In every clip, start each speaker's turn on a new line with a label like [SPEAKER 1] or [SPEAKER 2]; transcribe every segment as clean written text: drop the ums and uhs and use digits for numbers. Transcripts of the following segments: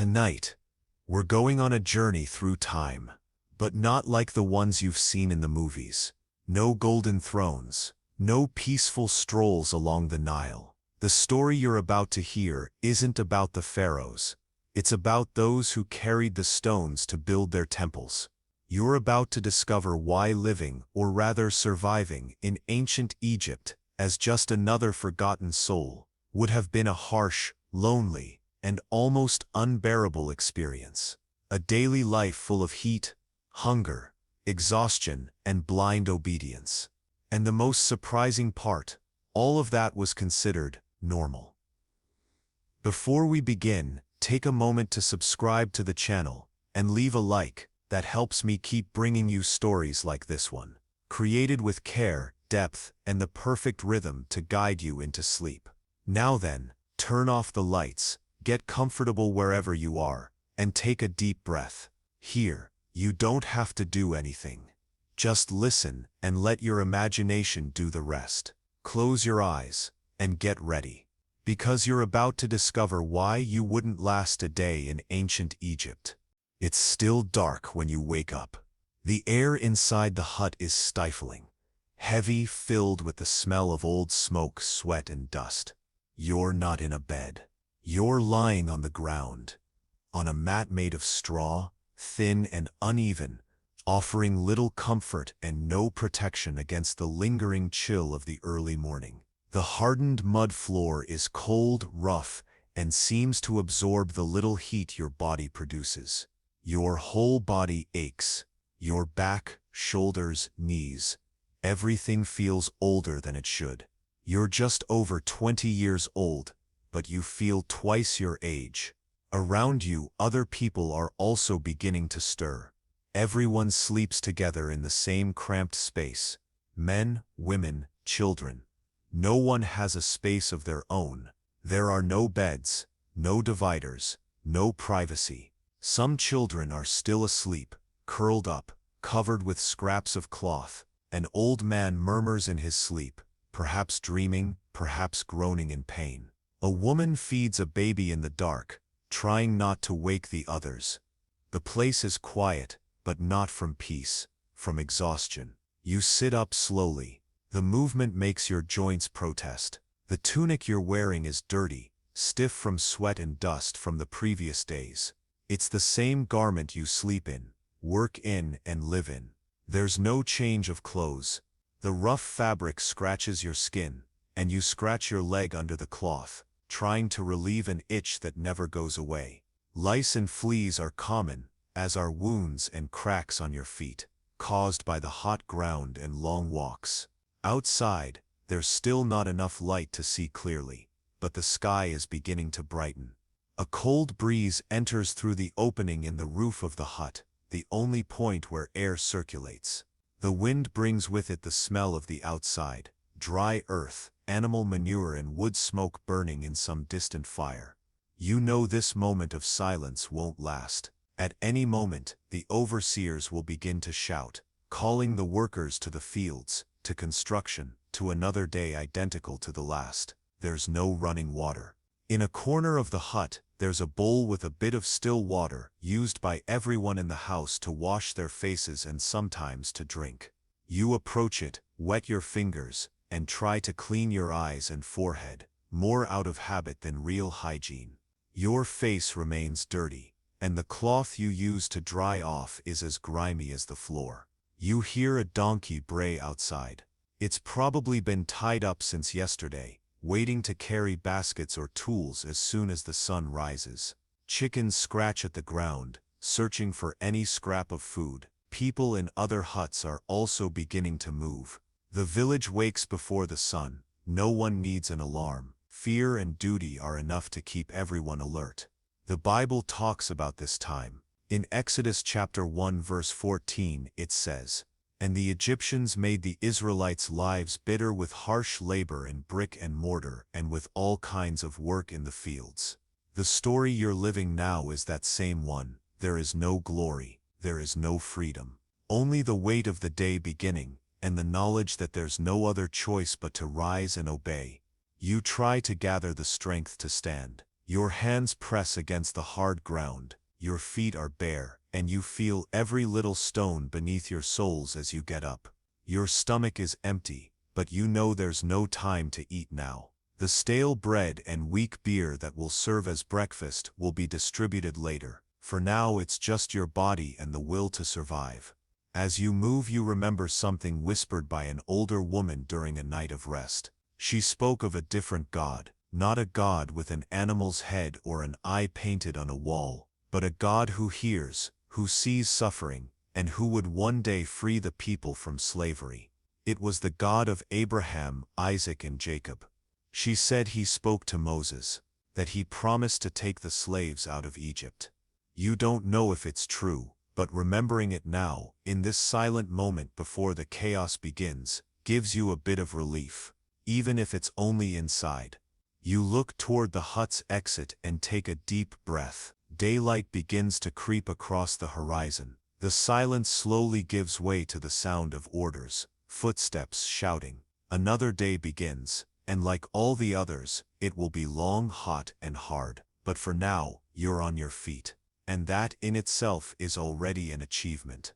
[SPEAKER 1] Tonight, we're going on a journey through time, but not like the ones you've seen in the movies. No golden thrones, no peaceful strolls along the Nile. The story you're about to hear isn't about the pharaohs. It's about those who carried the stones to build their temples. You're about to discover why living, or rather surviving, in ancient Egypt as just another forgotten soul would have been a harsh, lonely, and almost unbearable experience. A daily life full of heat, hunger, exhaustion, and blind obedience. And the most surprising part, all of that was considered normal. Before we begin, take a moment to subscribe to the channel and leave a like. That helps me keep bringing you stories like this one, created with care, depth, and the perfect rhythm to guide you into sleep. Now then, turn off the lights, get comfortable wherever you are, and take a deep breath. Here, you don't have to do anything. Just listen and let your imagination do the rest. Close your eyes and get ready, because you're about to discover why you wouldn't last a day in ancient Egypt. It's still dark when you wake up. The air inside the hut is stifling, heavy, filled with the smell of old smoke, sweat, and dust. You're not in a bed. You're lying on the ground, on a mat made of straw, thin and uneven, offering little comfort and no protection against the lingering chill of the early morning. The hardened mud floor is cold, rough, and seems to absorb the little heat your body produces. Your whole body aches. Your back, shoulders, knees. Everything feels older than it should. You're just over 20 years old, but you feel twice your age. Around you, other people are also beginning to stir. Everyone sleeps together in the same cramped space. Men, women, children. No one has a space of their own. There are no beds, no dividers, no privacy. Some children are still asleep, curled up, covered with scraps of cloth. An old man murmurs in his sleep, perhaps dreaming, perhaps groaning in pain. A woman feeds a baby in the dark, trying not to wake the others. The place is quiet, but not from peace, from exhaustion. You sit up slowly. The movement makes your joints protest. The tunic you're wearing is dirty, stiff from sweat and dust from the previous days. It's the same garment you sleep in, work in, and live in. There's no change of clothes. The rough fabric scratches your skin, and you scratch your leg under the cloth, trying to relieve an itch that never goes away. Lice and fleas are common, as are wounds and cracks on your feet, caused by the hot ground and long walks. Outside, there's still not enough light to see clearly, but the sky is beginning to brighten. A cold breeze enters through the opening in the roof of the hut, the only point where air circulates. The wind brings with it the smell of the outside, dry earth, animal manure, and wood smoke burning in some distant fire. You know this moment of silence won't last. At any moment, the overseers will begin to shout, calling the workers to the fields, to construction, to another day identical to the last. There's no running water. In a corner of the hut, there's a bowl with a bit of still water, used by everyone in the house to wash their faces and sometimes to drink. You approach it, wet your fingers, and try to clean your eyes and forehead, more out of habit than real hygiene. Your face remains dirty, and the cloth you use to dry off is as grimy as the floor. You hear a donkey bray outside. It's probably been tied up since yesterday, waiting to carry baskets or tools as soon as the sun rises. Chickens scratch at the ground, searching for any scrap of food. People in other huts are also beginning to move. The village wakes before the sun. No one needs an alarm. Fear and duty are enough to keep everyone alert. The Bible talks about this time. In Exodus chapter 1 verse 14 it says, "And the Egyptians made the Israelites' lives bitter with harsh labor in brick and mortar and with all kinds of work in the fields." The story you're living now is that same one. There is no glory, there is no freedom. Only the weight of the day beginning, and the knowledge that there's no other choice but to rise and obey. You try to gather the strength to stand. Your hands press against the hard ground, your feet are bare, and you feel every little stone beneath your soles as you get up. Your stomach is empty, but you know there's no time to eat now. The stale bread and weak beer that will serve as breakfast will be distributed later. For now it's just your body and the will to survive. As you move you remember something whispered by an older woman during a night of rest. She spoke of a different God, not a God with an animal's head or an eye painted on a wall, but a God who hears, who sees suffering, and who would one day free the people from slavery. It was the God of Abraham, Isaac, and Jacob. She said he spoke to Moses, that he promised to take the slaves out of Egypt. You don't know if it's true, but remembering it now, in this silent moment before the chaos begins, gives you a bit of relief, even if it's only inside. You look toward the hut's exit and take a deep breath. Daylight begins to creep across the horizon. The silence slowly gives way to the sound of orders, footsteps shouting. Another day begins, and like all the others, it will be long, hot, and hard. But for now, you're on your feet. And that in itself is already an achievement.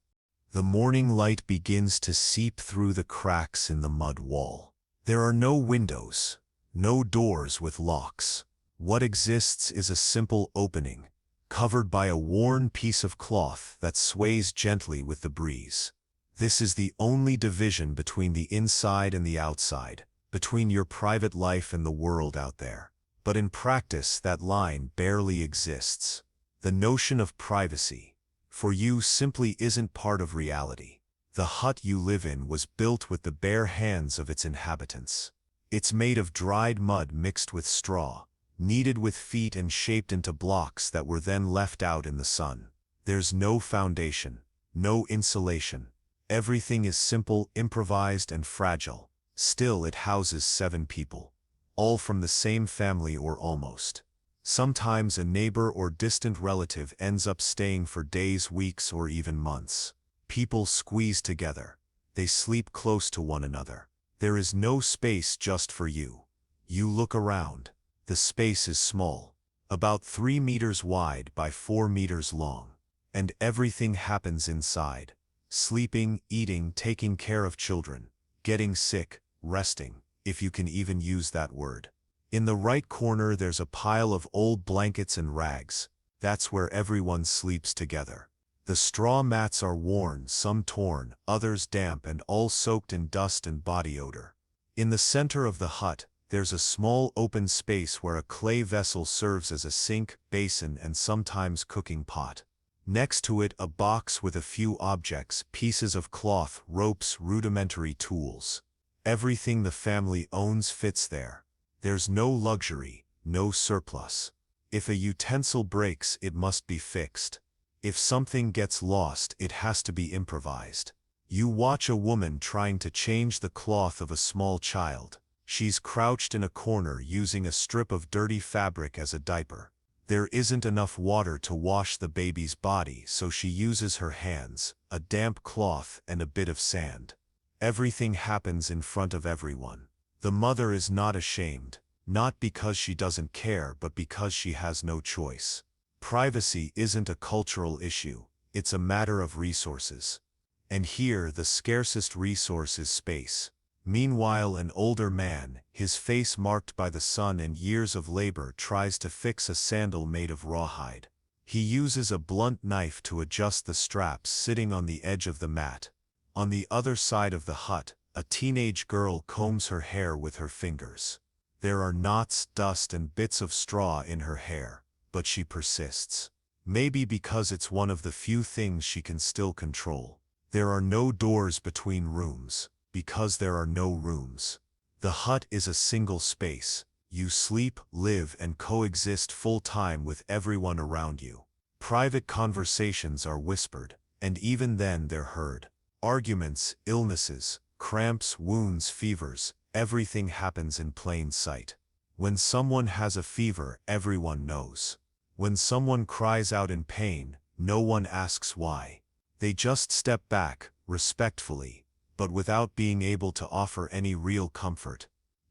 [SPEAKER 1] The morning light begins to seep through the cracks in the mud wall. There are no windows, no doors with locks. What exists is a simple opening, covered by a worn piece of cloth that sways gently with the breeze. This is the only division between the inside and the outside, between your private life and the world out there. But in practice that line barely exists. The notion of privacy, for you, simply isn't part of reality. The hut you live in was built with the bare hands of its inhabitants. It's made of dried mud mixed with straw, kneaded with feet and shaped into blocks that were then left out in the sun. There's no foundation, no insulation. Everything is simple, improvised, and fragile. Still, it houses 7 people, all from the same family or almost. Sometimes a neighbor or distant relative ends up staying for days, weeks, or even months. People squeeze together. They sleep close to one another. There is no space just for you. You look around. The space is small, about 3 meters wide by 4 meters long. And everything happens inside. Sleeping, eating, taking care of children, getting sick, resting, if you can even use that word. In the right corner there's a pile of old blankets and rags. That's where everyone sleeps together. The straw mats are worn, some torn, others damp, and all soaked in dust and body odor. In the center of the hut, there's a small open space where a clay vessel serves as a sink, basin, and sometimes cooking pot. Next to it, a box with a few objects, pieces of cloth, ropes, rudimentary tools. Everything the family owns fits there. There's no luxury, no surplus. If a utensil breaks, it must be fixed. If something gets lost, it has to be improvised. You watch a woman trying to change the cloth of a small child. She's crouched in a corner using a strip of dirty fabric as a diaper. There isn't enough water to wash the baby's body, so she uses her hands, a damp cloth, and a bit of sand. Everything happens in front of everyone. The mother is not ashamed, not because she doesn't care, but because she has no choice. Privacy isn't a cultural issue, it's a matter of resources. And here the scarcest resource is space. Meanwhile, an older man, his face marked by the sun and years of labor, tries to fix a sandal made of rawhide. He uses a blunt knife to adjust the straps sitting on the edge of the mat. On the other side of the hut, a teenage girl combs her hair with her fingers. There are knots, dust, and bits of straw in her hair, but she persists. Maybe because it's one of the few things she can still control. There are no doors between rooms, because there are no rooms. The hut is a single space. You sleep, live, and coexist full-time with everyone around you. Private conversations are whispered, and even then they're heard. Arguments, illnesses, cramps, wounds, fevers, everything happens in plain sight. When someone has a fever, everyone knows. When someone cries out in pain, no one asks why. They just step back, respectfully, but without being able to offer any real comfort.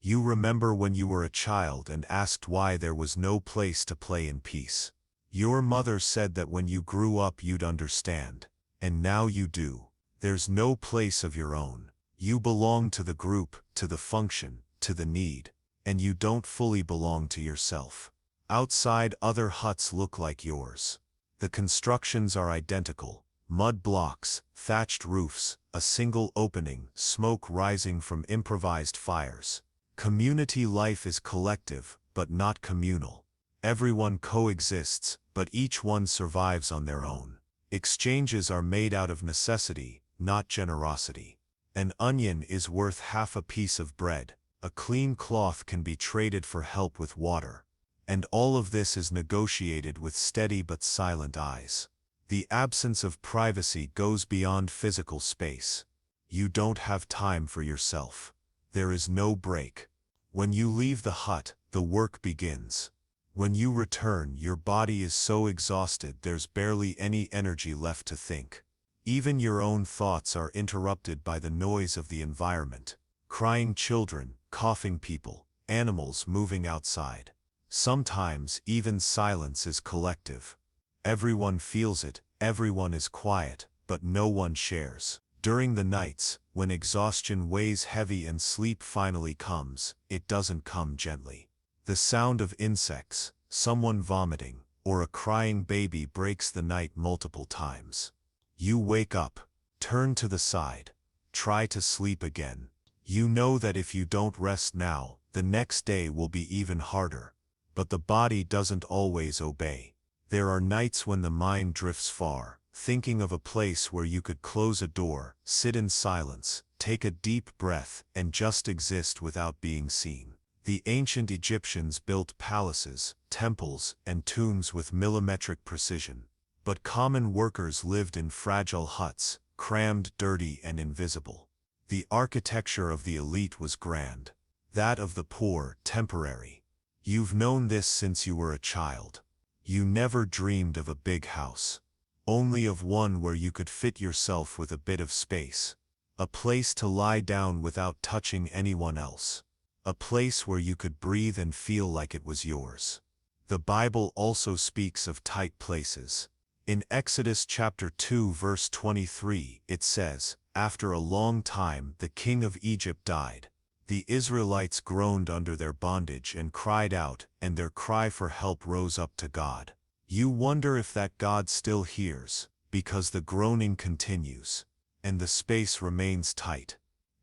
[SPEAKER 1] You remember when you were a child and asked why there was no place to play in peace. Your mother said that when you grew up you'd understand. And now you do. There's no place of your own. You belong to the group, to the function, to the need. And you don't fully belong to yourself. Outside, other huts look like yours. The constructions are identical. Mud blocks, thatched roofs, a single opening, smoke rising from improvised fires. Community life is collective, but not communal. Everyone coexists, but each one survives on their own. Exchanges are made out of necessity, not generosity. An onion is worth half a piece of bread. A clean cloth can be traded for help with water. And all of this is negotiated with steady but silent eyes. The absence of privacy goes beyond physical space. You don't have time for yourself. There is no break. When you leave the hut, the work begins. When you return, your body is so exhausted there's barely any energy left to think. Even your own thoughts are interrupted by the noise of the environment. Crying children, coughing people, animals moving outside. Sometimes even silence is collective. Everyone feels it, everyone is quiet, but no one shares. During the nights, when exhaustion weighs heavy and sleep finally comes, it doesn't come gently. The sound of insects, someone vomiting, or a crying baby breaks the night multiple times. You wake up, turn to the side, try to sleep again. You know that if you don't rest now, the next day will be even harder. But the body doesn't always obey. There are nights when the mind drifts far, thinking of a place where you could close a door, sit in silence, take a deep breath, and just exist without being seen. The ancient Egyptians built palaces, temples, and tombs with millimetric precision. But common workers lived in fragile huts, crammed, dirty, and invisible. The architecture of the elite was grand. That of the poor, temporary. You've known this since you were a child. You never dreamed of a big house. Only of one where you could fit yourself with a bit of space. A place to lie down without touching anyone else. A place where you could breathe and feel like it was yours. The Bible also speaks of tight places. In Exodus chapter 2 verse 23, it says, "After a long time the king of Egypt died. The Israelites groaned under their bondage and cried out, and their cry for help rose up to God." You wonder if that God still hears, because the groaning continues, and the space remains tight,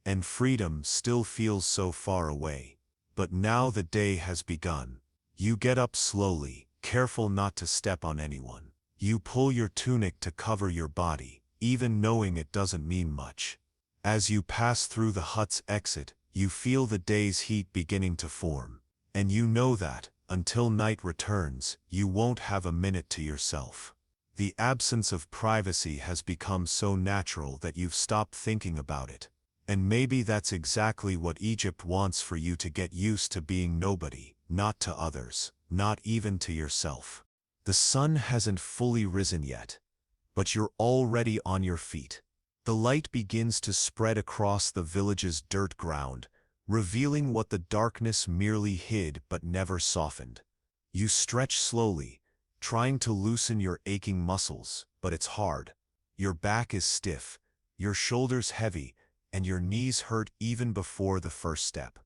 [SPEAKER 1] and freedom still feels so far away. But now the day has begun. You get up slowly, careful not to step on anyone. You pull your tunic to cover your body, even knowing it doesn't mean much. As you pass through the hut's exit, you feel the day's heat beginning to form, and you know that, until night returns, you won't have a minute to yourself. The absence of privacy has become so natural that you've stopped thinking about it. And maybe that's exactly what Egypt wants for you, to get used to being nobody, not to others, not even to yourself. The sun hasn't fully risen yet, but you're already on your feet. The light begins to spread across the village's dirt ground, revealing what the darkness merely hid but never softened. You stretch slowly, trying to loosen your aching muscles, but it's hard. Your back is stiff, your shoulders heavy, and your knees hurt even before the first step.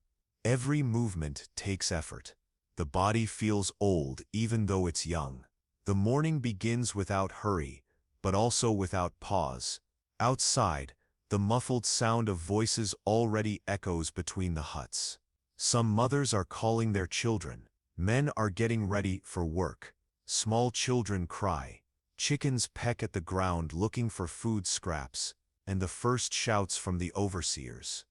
[SPEAKER 1] Every movement takes effort. The body feels old even though it's young. The morning begins without hurry, but also without pause. Outside, the muffled sound of voices already echoes between the huts. Some mothers are calling their children. Men are getting ready for work. Small children cry. Chickens peck at the ground looking for food scraps, and the first shouts from the overseers.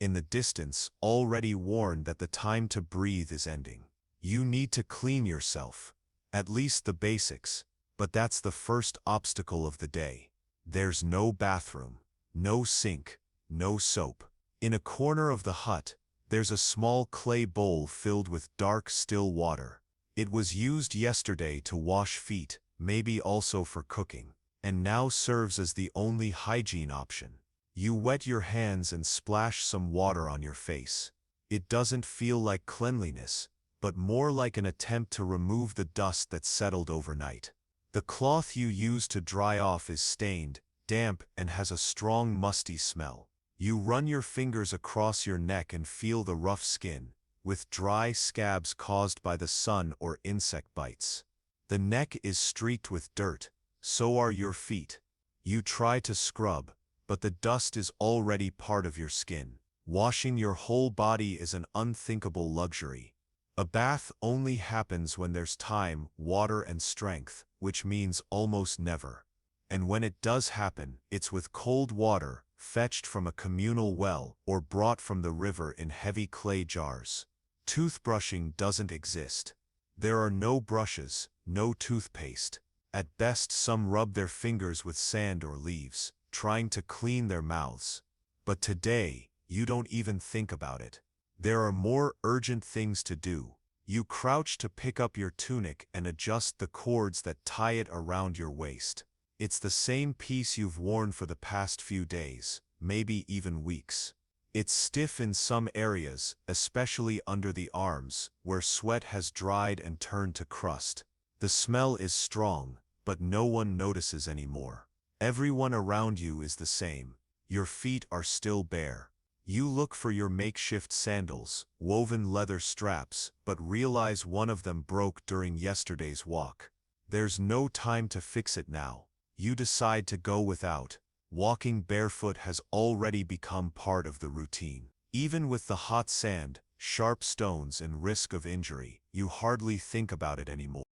[SPEAKER 1] In the distance, already warned that the time to breathe is ending. You need to clean yourself. At least the basics, but that's the first obstacle of the day. There's no bathroom, no sink, no soap. In a corner of the hut, there's a small clay bowl filled with dark, still water. It was used yesterday to wash feet, maybe also for cooking, and now serves as the only hygiene option. You wet your hands and splash some water on your face. It doesn't feel like cleanliness, but more like an attempt to remove the dust that settled overnight. The cloth you use to dry off is stained, damp, and has a strong musty smell. You run your fingers across your neck and feel the rough skin, with dry scabs caused by the sun or insect bites. The neck is streaked with dirt, so are your feet. You try to scrub, but the dust is already part of your skin. Washing your whole body is an unthinkable luxury. A bath only happens when there's time, water, and strength, which means almost never. And when it does happen, it's with cold water, fetched from a communal well or brought from the river in heavy clay jars. Toothbrushing doesn't exist. There are no brushes, no toothpaste. At best, some rub their fingers with sand or leaves, trying to clean their mouths. But today, you don't even think about it. There are more urgent things to do. You crouch to pick up your tunic and adjust the cords that tie it around your waist. It's the same piece you've worn for the past few days, maybe even weeks. It's stiff in some areas, especially under the arms, where sweat has dried and turned to crust. The smell is strong, but no one notices anymore. Everyone around you is the same. Your feet are still bare. You look for your makeshift sandals, woven leather straps, but realize one of them broke during yesterday's walk. There's no time to fix it now. You decide to go without. Walking barefoot has already become part of the routine. Even with the hot sand, sharp stones, and risk of injury, you hardly think about it anymore.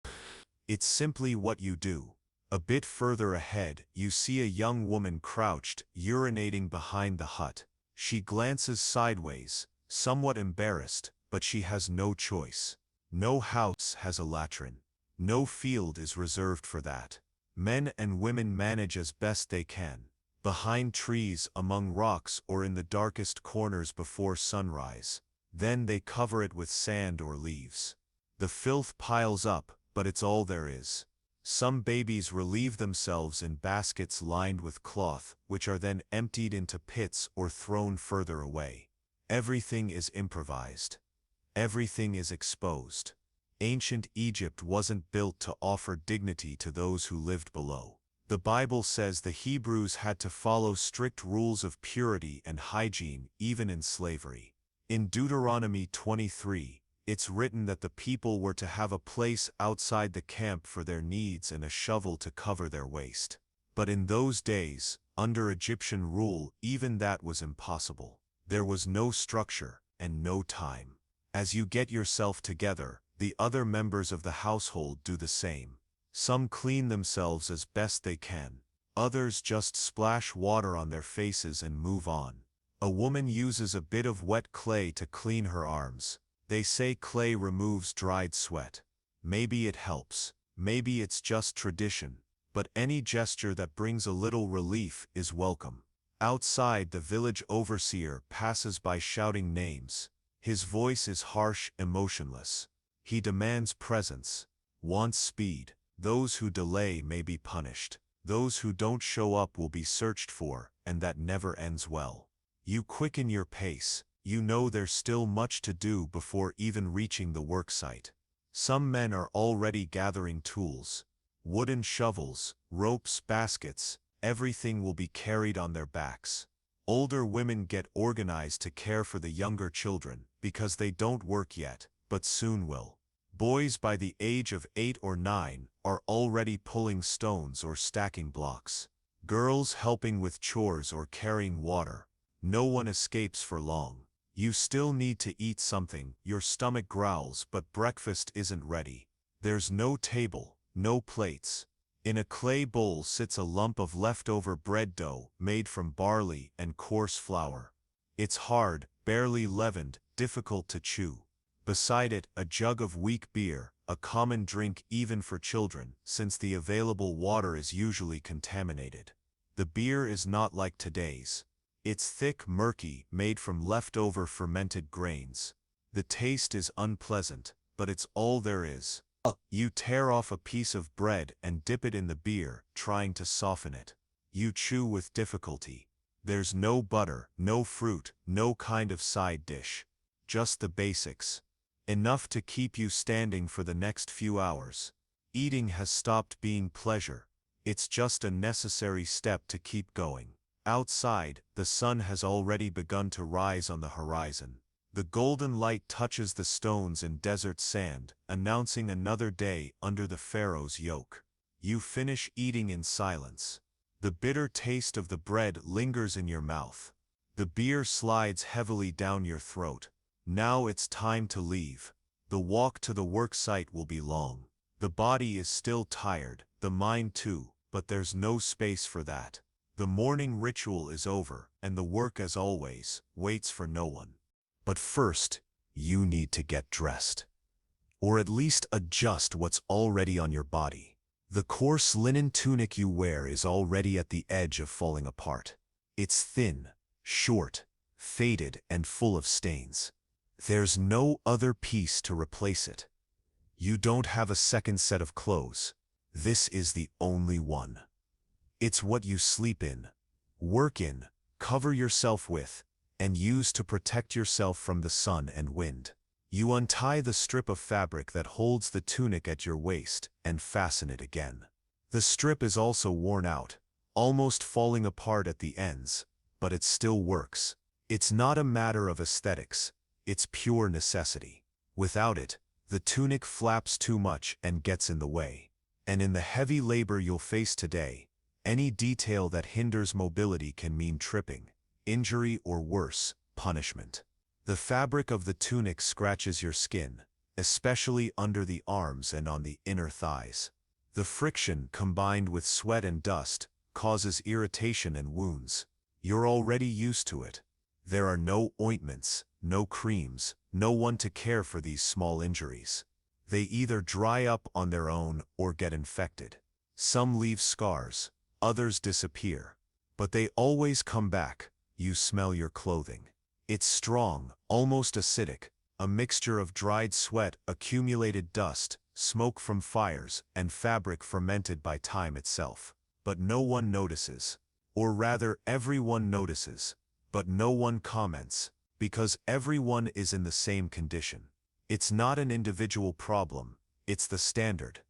[SPEAKER 1] It's simply what you do. A bit further ahead, you see a young woman crouched, urinating behind the hut. She glances sideways, somewhat embarrassed, but she has no choice. No house has a latrine. No field is reserved for that. Men and women manage as best they can. Behind trees, among rocks, or in the darkest corners before sunrise. Then they cover it with sand or leaves. The filth piles up, but it's all there is. Some babies relieve themselves in baskets lined with cloth, which are then emptied into pits or thrown further away. Everything is improvised. Everything is exposed. Ancient Egypt wasn't built to offer dignity to those who lived below. The Bible says the Hebrews had to follow strict rules of purity and hygiene even in slavery. In Deuteronomy 23, it's written that the people were to have a place outside the camp for their needs and a shovel to cover their waste. But in those days, under Egyptian rule, even that was impossible. There was no structure and no time. As you get yourself together, the other members of the household do the same. Some clean themselves as best they can. Others just splash water on their faces and move on. A woman uses a bit of wet clay to clean her arms. They say clay removes dried sweat. Maybe it helps. Maybe it's just tradition. But any gesture that brings a little relief is welcome. Outside, the village overseer passes by shouting names. His voice is harsh, emotionless. He demands presence, wants speed. Those who delay may be punished. Those who don't show up will be searched for, and that never ends well. You quicken your pace. You know there's still much to do before even reaching the worksite. Some men are already gathering tools. Wooden shovels, ropes, baskets, everything will be carried on their backs. Older women get organized to care for the younger children, because they don't work yet, but soon will. Boys by the age of 8 or 9 are already pulling stones or stacking blocks. Girls helping with chores or carrying water. No one escapes for long. You still need to eat something, your stomach growls, but breakfast isn't ready. There's no table, no plates. In a clay bowl sits a lump of leftover bread dough made from barley and coarse flour. It's hard, barely leavened, difficult to chew. Beside it, a jug of weak beer, a common drink even for children, since the available water is usually contaminated. The beer is not like today's. It's thick, murky, made from leftover fermented grains. The taste is unpleasant, but it's all there is. You tear off a piece of bread and dip it in the beer, trying to soften it. You chew with difficulty. There's no butter, no fruit, no kind of side dish. just the basics. Enough to keep you standing for the next few hours. Eating has stopped being pleasure. It's just a necessary step to keep going. Outside, the sun has already begun to rise on the horizon. The golden light touches the stones and desert sand, announcing another day under the Pharaoh's yoke. You finish eating in silence. The bitter taste of the bread lingers in your mouth. The beer slides heavily down your throat. Now it's time to leave. The walk to the work site will be long. The body is still tired, the mind too, but there's no space for that. The morning ritual is over, and the work, as always, waits for no one. But first, you need to get dressed. Or at least adjust what's already on your body. The coarse linen tunic you wear is already at the edge of falling apart. It's thin, short, faded, and full of stains. There's no other piece to replace it. You don't have a second set of clothes. This is the only one. It's what you sleep in, work in, cover yourself with, and use to protect yourself from the sun and wind. You untie the strip of fabric that holds the tunic at your waist and fasten it again. The strip is also worn out, almost falling apart at the ends, but it still works. It's not a matter of aesthetics, it's pure necessity. Without it, the tunic flaps too much and gets in the way. And in the heavy labor you'll face today, any detail that hinders mobility can mean tripping, injury, or worse, punishment. The fabric of the tunic scratches your skin, especially under the arms and on the inner thighs. The friction, combined with sweat and dust, causes irritation and wounds. You're already used to it. There are no ointments, no creams, no one to care for these small injuries. They either dry up on their own or get infected. Some leave scars, others disappear. But they always come back. You smell your clothing. It's strong, almost acidic, a mixture of dried sweat, accumulated dust, smoke from fires, and fabric fermented by time itself. But no one notices. Or rather, everyone notices, but no one comments, because everyone is in the same condition. It's not an individual problem, it's the standard.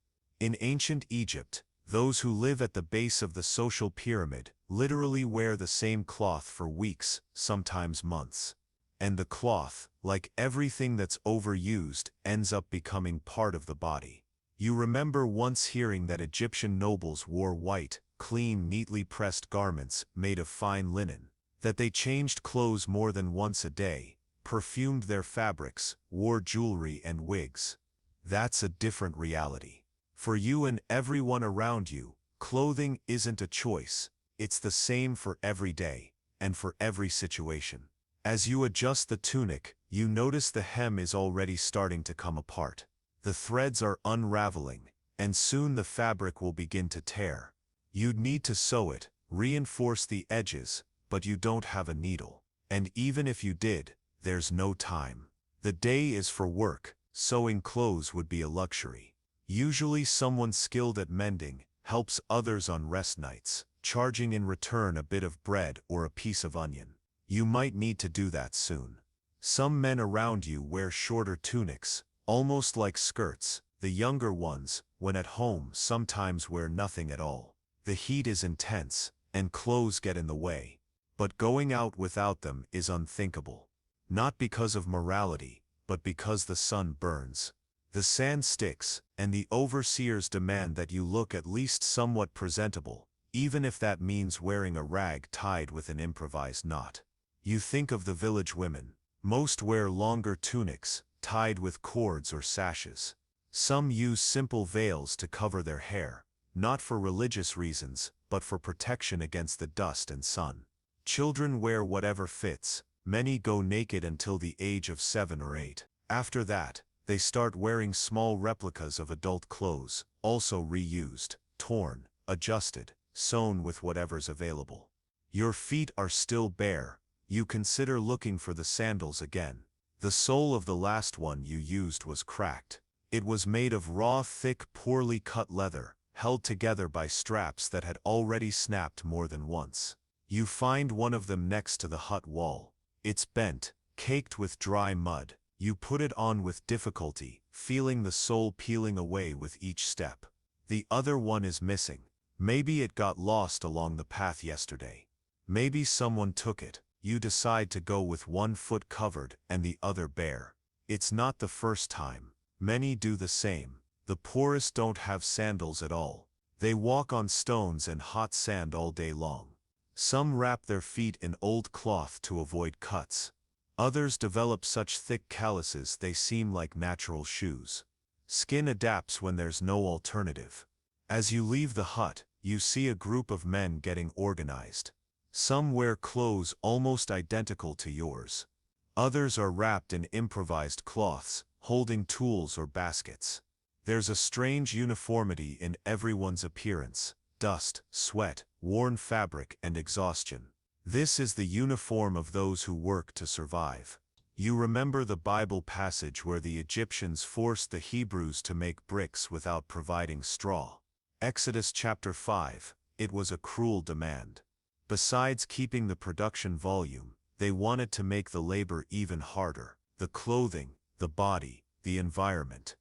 [SPEAKER 1] In ancient Egypt, those who live at the base of the social pyramid literally wear the same cloth for weeks, sometimes months. And the cloth, like everything that's overused, ends up becoming part of the body. You remember once hearing that Egyptian nobles wore white, clean, neatly pressed garments made of fine linen, that they changed clothes more than once a day, perfumed their fabrics, wore jewelry and wigs. That's a different reality. For you and everyone around you, clothing isn't a choice. It's the same for every day, and for every situation. As you adjust the tunic, you notice the hem is already starting to come apart. The threads are unraveling, and soon the fabric will begin to tear. You'd need to sew it, reinforce the edges, but you don't have a needle. And even if you did, there's no time. The day is for work. Sewing clothes would be a luxury. Usually someone skilled at mending helps others on rest nights, charging in return a bit of bread or a piece of onion. You might need to do that soon. Some men around you wear shorter tunics, almost like skirts. The younger ones, when at home, sometimes wear nothing at all. The heat is intense, and clothes get in the way. But going out without them is unthinkable. Not because of morality, but because the sun burns. The sand sticks, and the overseers demand that you look at least somewhat presentable, even if that means wearing a rag tied with an improvised knot. You think of the village women. Most wear longer tunics, tied with cords or sashes. Some use simple veils to cover their hair, not for religious reasons, but for protection against the dust and sun. Children wear whatever fits. Many go naked until the age of 7 or 8. After that, they start wearing small replicas of adult clothes, also reused, torn, adjusted, sewn with whatever's available. Your feet are still bare. You consider looking for the sandals again. The sole of the last one you used was cracked. It was made of raw, thick, poorly cut leather, held together by straps that had already snapped more than once. You find one of them next to the hut wall. It's bent, caked with dry mud. You put it on with difficulty, feeling the sole peeling away with each step. The other one is missing. Maybe it got lost along the path yesterday. Maybe someone took it. You decide to go with one foot covered and the other bare. It's not the first time. Many do the same. The poorest don't have sandals at all. They walk on stones and hot sand all day long. Some wrap their feet in old cloth to avoid cuts. Others develop such thick calluses they seem like natural shoes. Skin adapts when there's no alternative. As you leave the hut, you see a group of men getting organized. Some wear clothes almost identical to yours. Others are wrapped in improvised cloths, holding tools or baskets. There's a strange uniformity in everyone's appearance: dust, sweat, worn fabric, and exhaustion. This is the uniform of those who work to survive. You remember the Bible passage where the Egyptians forced the Hebrews to make bricks without providing straw. Exodus chapter 5. It was a cruel demand. Besides keeping the production volume, they wanted to make the labor even harder. The clothing, the body, the environment.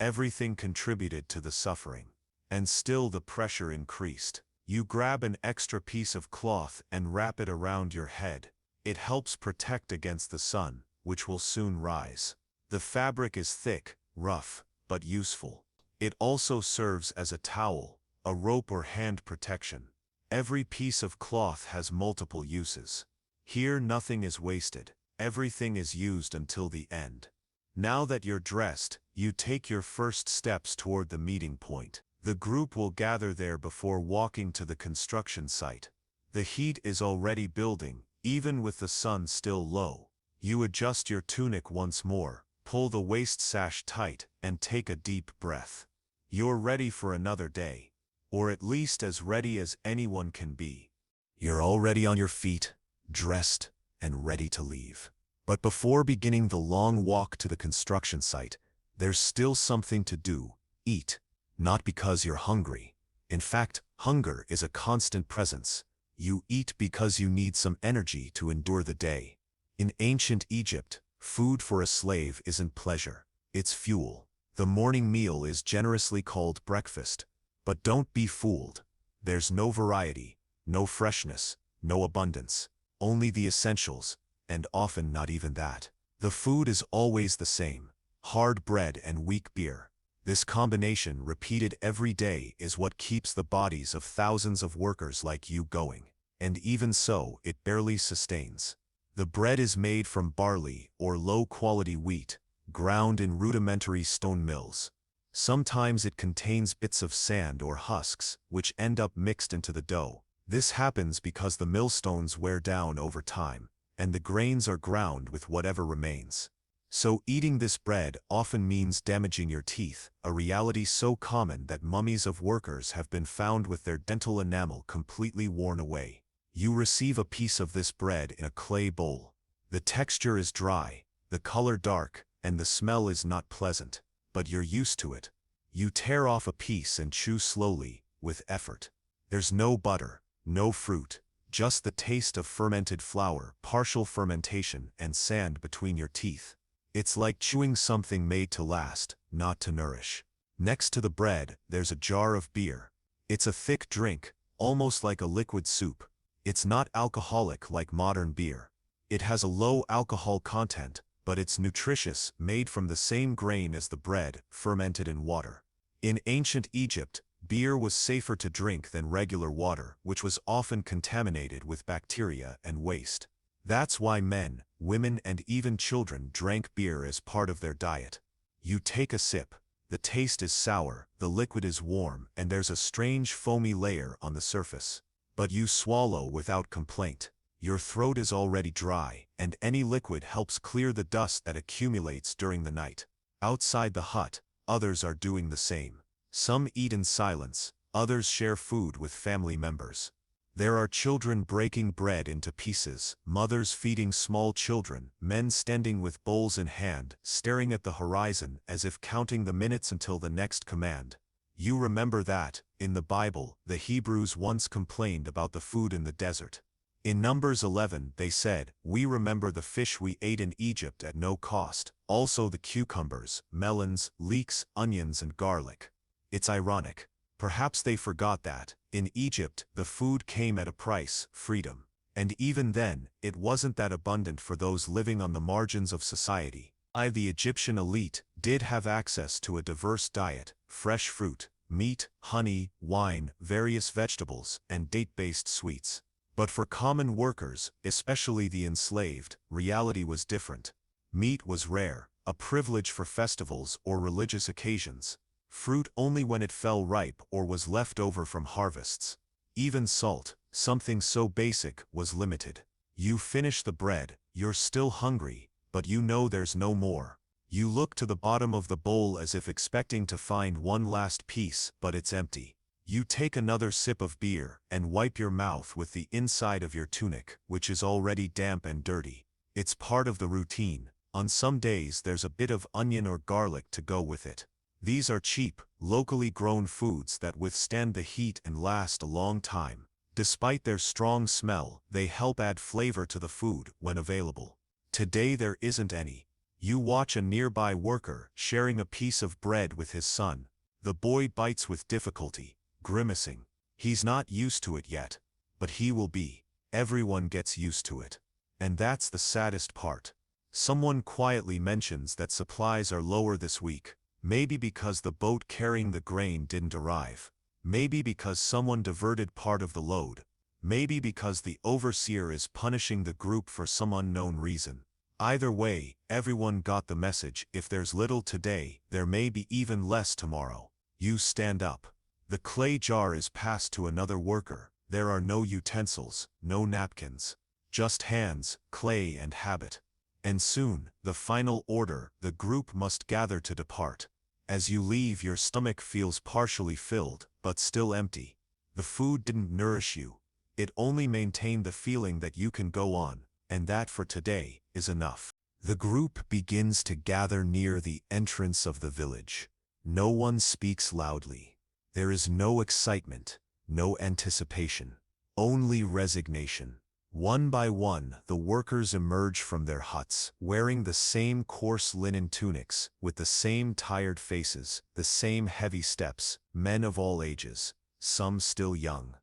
[SPEAKER 1] Everything contributed to the suffering. And still the pressure increased. You grab an extra piece of cloth and wrap it around your head. It helps protect against the sun, which will soon rise. The fabric is thick, rough, but useful. It also serves as a towel, a rope, or hand protection. Every piece of cloth has multiple uses. Here nothing is wasted. Everything is used until the end. Now that you're dressed, you take your first steps toward the meeting point. The group will gather there before walking to the construction site. The heat is already building, even with the sun still low. You adjust your tunic once more, pull the waist sash tight, and take a deep breath. You're ready for another day. Or at least as ready as anyone can be. You're already on your feet, dressed, and ready to leave. But before beginning the long walk to the construction site, there's still something to do: eat. Not because you're hungry. In fact, hunger is a constant presence. You eat because you need some energy to endure the day. In ancient Egypt, food for a slave isn't pleasure, it's fuel. The morning meal is generously called breakfast. But don't be fooled. There's no variety, no freshness, no abundance. Only the essentials, and often not even that. The food is always the same: hard bread and weak beer. This combination, repeated every day, is what keeps the bodies of thousands of workers like you going. And even so, it barely sustains. The bread is made from barley or low-quality wheat, ground in rudimentary stone mills. Sometimes it contains bits of sand or husks, which end up mixed into the dough. This happens because the millstones wear down over time, and the grains are ground with whatever remains. So eating this bread often means damaging your teeth, a reality so common that mummies of workers have been found with their dental enamel completely worn away. You receive a piece of this bread in a clay bowl. The texture is dry, the color dark, and the smell is not pleasant, but you're used to it. You tear off a piece and chew slowly, with effort. There's no butter, no fruit, just the taste of fermented flour, partial fermentation, and sand between your teeth. It's like chewing something made to last, not to nourish. Next to the bread, there's a jar of beer. It's a thick drink, almost like a liquid soup. It's not alcoholic like modern beer. It has a low alcohol content, but it's nutritious, made from the same grain as the bread, fermented in water. In ancient Egypt, beer was safer to drink than regular water, which was often contaminated with bacteria and waste. That's why men, women, and even children drank beer as part of their diet. You take a sip. The taste is sour, the liquid is warm, and there's a strange foamy layer on the surface. But you swallow without complaint. Your throat is already dry, and any liquid helps clear the dust that accumulates during the night. Outside the hut, others are doing the same. Some eat in silence, others share food with family members. There are children breaking bread into pieces, mothers feeding small children, men standing with bowls in hand, staring at the horizon as if counting the minutes until the next command. You remember that, in the Bible, the Hebrews once complained about the food in the desert. In Numbers 11, they said, "We remember the fish we ate in Egypt at no cost, also the cucumbers, melons, leeks, onions and garlic." It's ironic. Perhaps they forgot that, in Egypt, the food came at a price, freedom. And even then, it wasn't that abundant for those living on the margins of society. The Egyptian elite did have access to a diverse diet, fresh fruit, meat, honey, wine, various vegetables, and date-based sweets. But for common workers, especially the enslaved, reality was different. Meat was rare, a privilege for festivals or religious occasions. Fruit only when it fell ripe or was left over from harvests. Even salt, something so basic, was limited. You finish the bread, you're still hungry, but you know there's no more. You look to the bottom of the bowl as if expecting to find one last piece, but it's empty. You take another sip of beer and wipe your mouth with the inside of your tunic, which is already damp and dirty. It's part of the routine. On some days there's a bit of onion or garlic to go with it. These are cheap, locally grown foods that withstand the heat and last a long time. Despite their strong smell, they help add flavor to the food when available. Today there isn't any. You watch a nearby worker sharing a piece of bread with his son. The boy bites with difficulty, grimacing. He's not used to it yet, but he will be. Everyone gets used to it. And that's the saddest part. Someone quietly mentions that supplies are lower this week, maybe because the boat carrying the grain didn't arrive, maybe because someone diverted part of the load, maybe because the overseer is punishing the group for some unknown reason. Either way, everyone got the message. If there's little today, there may be even less tomorrow. You stand up. The clay jar is passed to another worker. There are no utensils, no napkins. Just hands, clay and habit. And soon, the final order, the group must gather to depart. As you leave, your stomach feels partially filled, but still empty. The food didn't nourish you. It only maintained the feeling that you can go on, and that for today is enough. The group begins to gather near the entrance of the village. No one speaks loudly. There is no excitement, no anticipation, only resignation. One by one, the workers emerge from their huts, wearing the same coarse linen tunics, with the same tired faces, the same heavy steps, men of all ages, some still young.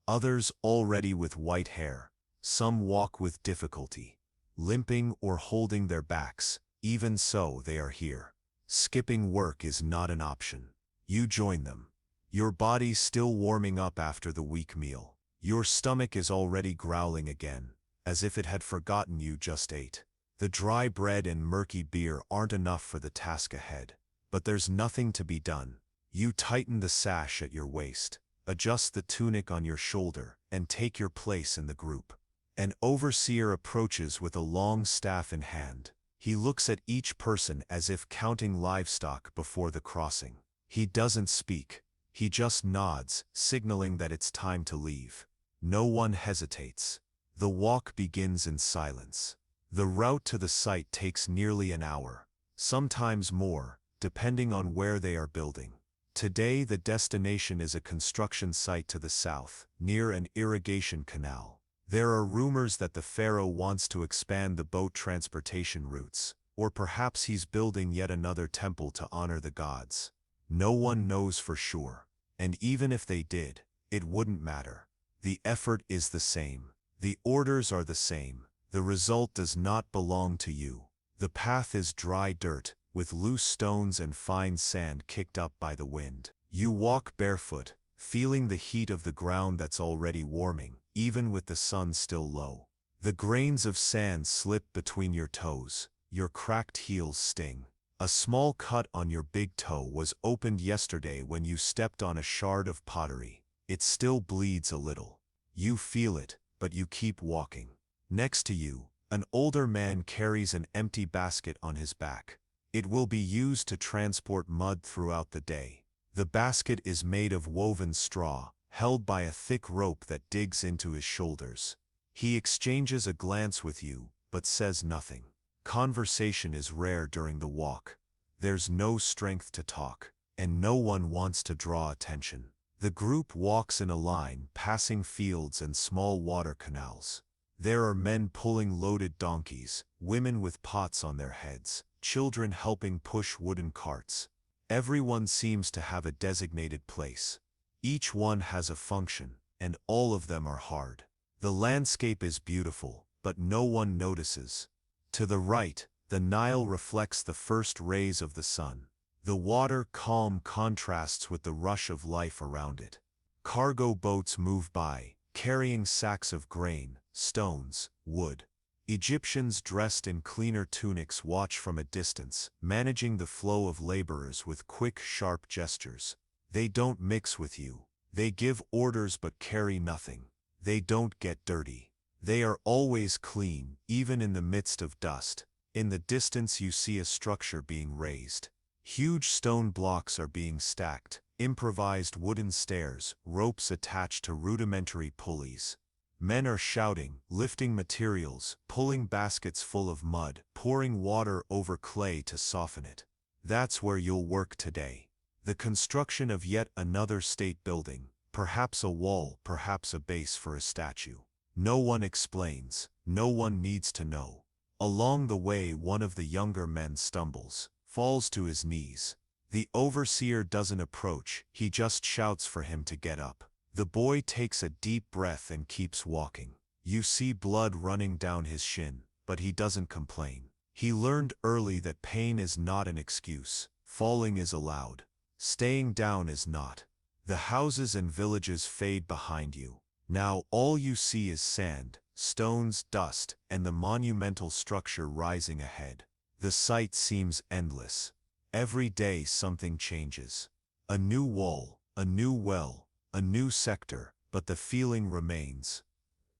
[SPEAKER 1] Others already with white hair. Some walk with difficulty, limping or holding their backs. Even so, they are here. Skipping work is not an option. You join them. Your body still warming up after the weak meal. Your stomach is already growling again, as if it had forgotten you just ate. The dry bread and murky beer aren't enough for the task ahead. But there's nothing to be done. You tighten the sash at your waist, adjust the tunic on your shoulder, and take your place in the group. An overseer approaches with a long staff in hand. He looks at each person as if counting livestock before the crossing. He doesn't speak. He just nods, signaling that it's time to leave. No one hesitates. The walk begins in silence. The route to the site takes nearly an hour, sometimes more, depending on where they are building. Today the destination is a construction site to the south, near an irrigation canal. There are rumors that the pharaoh wants to expand the boat transportation routes, or perhaps he's building yet another temple to honor the gods. No one knows for sure, and even if they did, it wouldn't matter. The effort is the same. The orders are the same. The result does not belong to you. The path is dry dirt, with loose stones and fine sand kicked up by the wind. You walk barefoot, feeling the heat of the ground that's already warming, even with the sun still low. The grains of sand slip between your toes. Your cracked heels sting. A small cut on your big toe was opened yesterday when you stepped on a shard of pottery. It still bleeds a little. You feel it, but you keep walking. Next to you, an older man carries an empty basket on his back. It will be used to transport mud throughout the day. The basket is made of woven straw, held by a thick rope that digs into his shoulders. He exchanges a glance with you, but says nothing. Conversation is rare during the walk. There's no strength to talk, and no one wants to draw attention. The group walks in a line, passing fields and small water canals. There are men pulling loaded donkeys, women with pots on their heads, children helping push wooden carts. Everyone seems to have a designated place. Each one has a function, and all of them are hard. The landscape is beautiful, but no one notices. To the right, the Nile reflects the first rays of the sun. The water, calm, contrasts with the rush of life around it. Cargo boats move by, carrying sacks of grain, stones, wood. Egyptians dressed in cleaner tunics watch from a distance, managing the flow of laborers with quick, sharp gestures. They don't mix with you. They give orders but carry nothing. They don't get dirty. They are always clean, even in the midst of dust. In the distance you see a structure being raised. Huge stone blocks are being stacked, improvised wooden stairs, ropes attached to rudimentary pulleys. Men are shouting, lifting materials, pulling baskets full of mud, pouring water over clay to soften it. That's where you'll work today. The construction of yet another state building, perhaps a wall, perhaps a base for a statue. No one explains, no one needs to know. Along the way, one of the younger men stumbles, falls to his knees. The overseer doesn't approach, he just shouts for him to get up. The boy takes a deep breath and keeps walking. You see blood running down his shin, but he doesn't complain. He learned early that pain is not an excuse. Falling is allowed. Staying down is not. The houses and villages fade behind you. Now all you see is sand, stones, dust, and the monumental structure rising ahead. The sight seems endless. Every day something changes. A new wall, a new well, a new sector, but the feeling remains.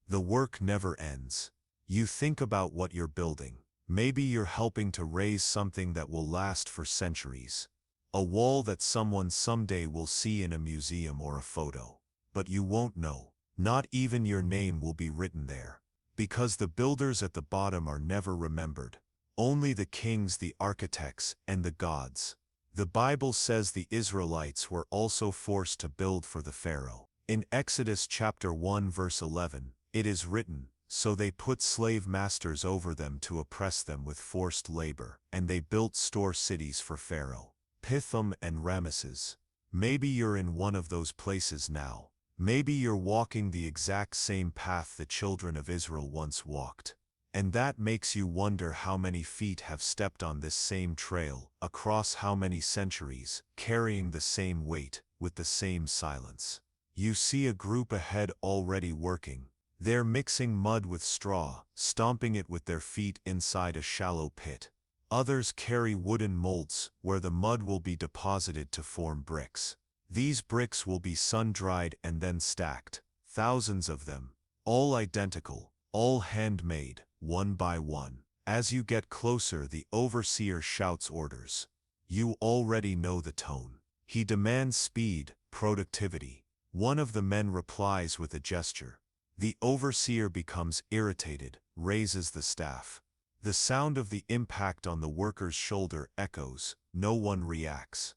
[SPEAKER 1] The work never ends. You think about what you're building. Maybe you're helping to raise something that will last for centuries. A wall that someone someday will see in a museum or a photo. But you won't know. Not even your name will be written there. Because the builders at the bottom are never remembered. Only the kings, the architects, and the gods. The Bible says the Israelites were also forced to build for the Pharaoh. In Exodus chapter 1 verse 11, it is written, "So they put slave masters over them to oppress them with forced labor, and they built store cities for Pharaoh, Pithom and Ramesses." Maybe you're in one of those places now. Maybe you're walking the exact same path the children of Israel once walked. And that makes you wonder how many feet have stepped on this same trail, across how many centuries, carrying the same weight, with the same silence. You see a group ahead already working. They're mixing mud with straw, stomping it with their feet inside a shallow pit. Others carry wooden molds, where the mud will be deposited to form bricks. These bricks will be sun-dried and then stacked, thousands of them, all identical, all handmade, one by one. As you get closer, the overseer shouts orders. You already know the tone. He demands speed, productivity. One of the men replies with a gesture. The overseer becomes irritated, raises the staff. The sound of the impact on the worker's shoulder echoes. No one reacts.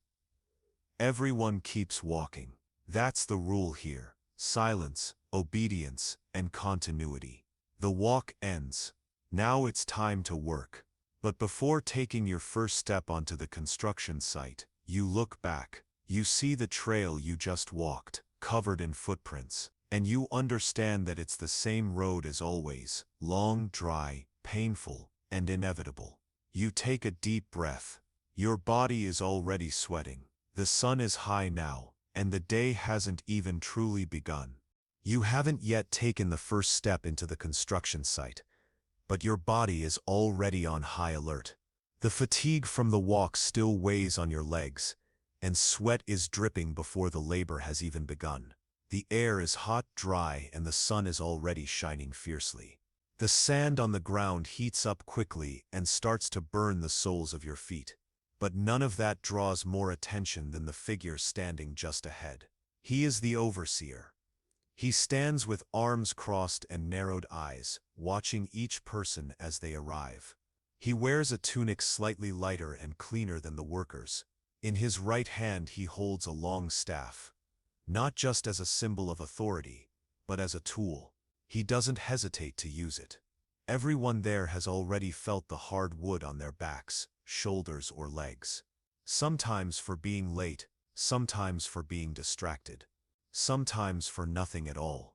[SPEAKER 1] Everyone keeps walking. That's the rule here. Silence, obedience, and continuity. The walk ends. Now it's time to work. But before taking your first step onto the construction site, you look back. You see the trail you just walked, covered in footprints, and you understand that it's the same road as always, long, dry, painful, and inevitable. You take a deep breath. Your body is already sweating. The sun is high now, and the day hasn't even truly begun. You haven't yet taken the first step into the construction site, but your body is already on high alert. The fatigue from the walk still weighs on your legs, and sweat is dripping before the labor has even begun. The air is hot, dry, and the sun is already shining fiercely. The sand on the ground heats up quickly and starts to burn the soles of your feet. But none of that draws more attention than the figure standing just ahead. He is the overseer. He stands with arms crossed and narrowed eyes, watching each person as they arrive. He wears a tunic slightly lighter and cleaner than the workers. In his right hand he holds a long staff. not just as a symbol of authority, but as a tool. He doesn't hesitate to use it. Everyone there has already felt the hard wood on their backs, shoulders, or legs. Sometimes for being late, sometimes for being distracted, sometimes for nothing at all.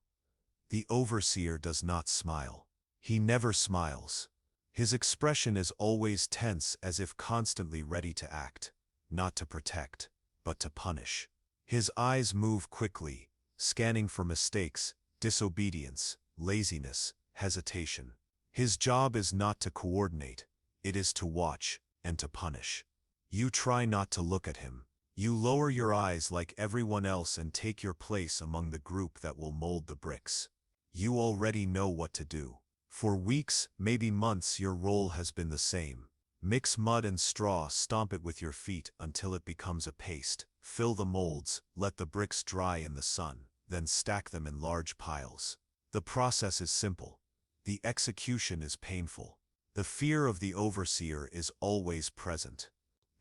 [SPEAKER 1] The overseer does not smile. He never smiles. His expression is always tense, as if constantly ready to act, not to protect, but to punish. His eyes move quickly, scanning for mistakes, disobedience, laziness, hesitation. His job is not to coordinate, it is to watch and to punish. You try not to look at him. You lower your eyes like everyone else and take your place among the group that will mold the bricks. You already know what to do. For weeks, maybe months, your role has been the same. Mix mud and straw, stomp it with your feet until it becomes a paste, fill the molds, let the bricks dry in the sun, then stack them in large piles. The process is simple. The execution is painful. The fear of the overseer is always present.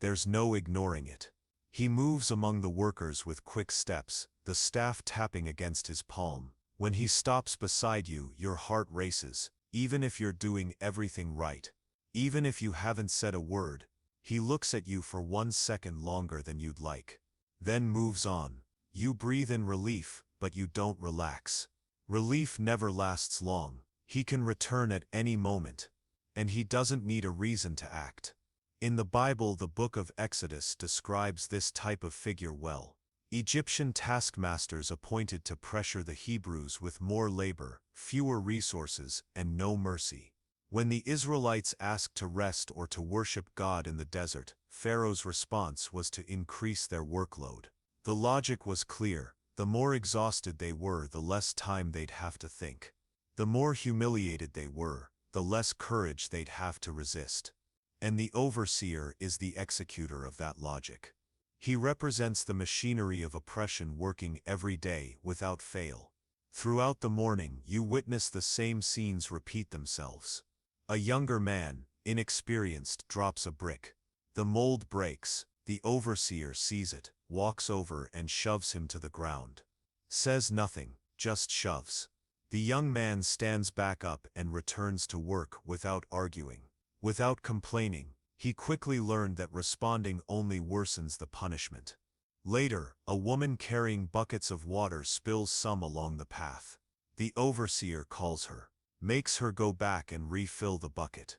[SPEAKER 1] There's no ignoring it. He moves among the workers with quick steps, the staff tapping against his palm. When he stops beside you, your heart races. Even if you're doing everything right, even if you haven't said a word, he looks at you for 1 second longer than you'd like. Then moves on. You breathe in relief, but you don't relax. Relief never lasts long. He can return at any moment. And he doesn't need a reason to act. In the Bible, the book of Exodus describes this type of figure well. Egyptian taskmasters appointed to pressure the Hebrews with more labor, fewer resources, and no mercy. When the Israelites asked to rest or to worship God in the desert, Pharaoh's response was to increase their workload. The logic was clear: the more exhausted they were, the less time they'd have to think. The more humiliated they were, the less courage they'd have to resist. And the overseer is the executor of that logic. He represents the machinery of oppression working every day without fail. Throughout the morning, you witness the same scenes repeat themselves. A younger man, inexperienced, drops a brick. The mold breaks. The overseer sees it, walks over and shoves him to the ground. Says nothing, just shoves. The young man stands back up and returns to work without arguing, without complaining. He quickly learned that responding only worsens the punishment. Later, a woman carrying buckets of water spills some along the path. The overseer calls her, makes her go back and refill the bucket.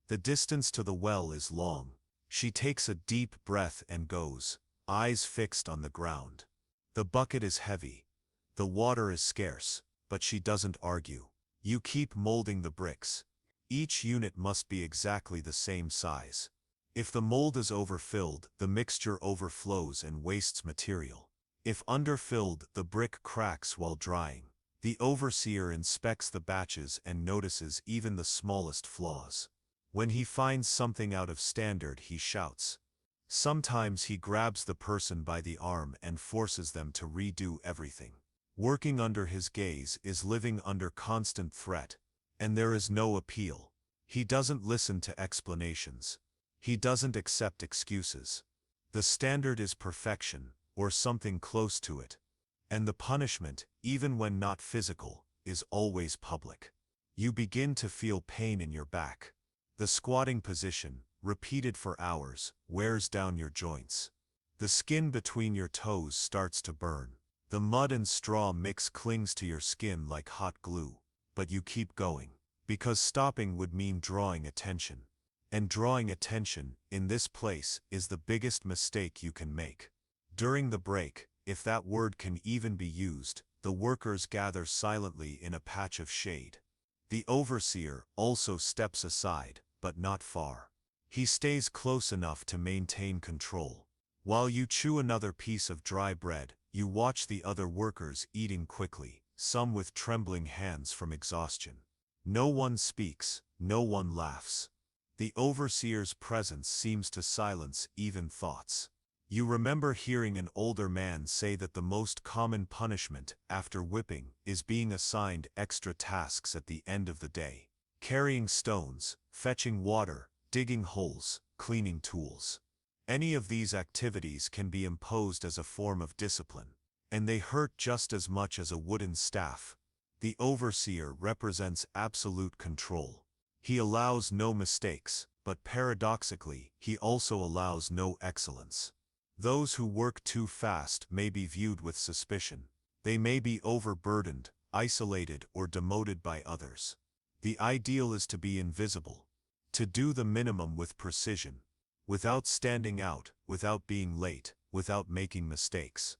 [SPEAKER 1] The distance to the well is long. She takes a deep breath and goes, eyes fixed on the ground. The bucket is heavy. The water is scarce, but she doesn't argue. You keep molding the bricks. Each unit must be exactly the same size. If the mold is overfilled, the mixture overflows and wastes material. If underfilled, the brick cracks while drying. The overseer inspects the batches and notices even the smallest flaws. When he finds something out of standard, he shouts. Sometimes he grabs the person by the arm and forces them to redo everything. Working under his gaze is living under constant threat. And there is no appeal. He doesn't listen to explanations. He doesn't accept excuses. The standard is perfection, or something close to it. And the punishment, even when not physical, is always public. You begin to feel pain in your back. The squatting position, repeated for hours, wears down your joints. The skin between your toes starts to burn. The mud and straw mix clings to your skin like hot glue. But you keep going, because stopping would mean drawing attention. And drawing attention, in this place, is the biggest mistake you can make. During the break, if that word can even be used, the workers gather silently in a patch of shade. The overseer also steps aside, but not far. He stays close enough to maintain control. While you chew another piece of dry bread, you watch the other workers eating quickly, some with trembling hands from exhaustion. No one speaks, no one laughs. The overseer's presence seems to silence even thoughts. You remember hearing an older man say that the most common punishment, after whipping, is being assigned extra tasks at the end of the day. Carrying stones, fetching water, digging holes, cleaning tools. Any of these activities can be imposed as a form of discipline. and they hurt just as much as a wooden staff. The overseer represents absolute control. He allows no mistakes, but paradoxically, he also allows no excellence. Those who work too fast may be viewed with suspicion. They may be overburdened, isolated, or demoted by others. The ideal is to be invisible, to do the minimum with precision, without standing out, without being late, without making mistakes.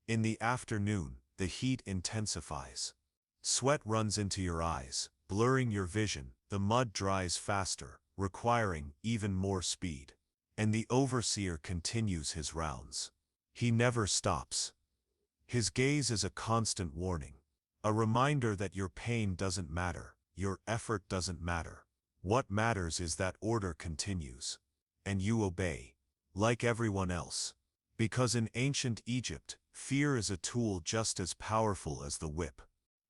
[SPEAKER 1] In the afternoon, the heat intensifies. Sweat runs into your eyes, blurring your vision. The mud dries faster, requiring even more speed. And the overseer continues his rounds. He never stops. His gaze is a constant warning, a reminder that your pain doesn't matter, your effort doesn't matter. What matters is that order continues. And you obey, like everyone else. Because in ancient Egypt, fear is a tool just as powerful as the whip.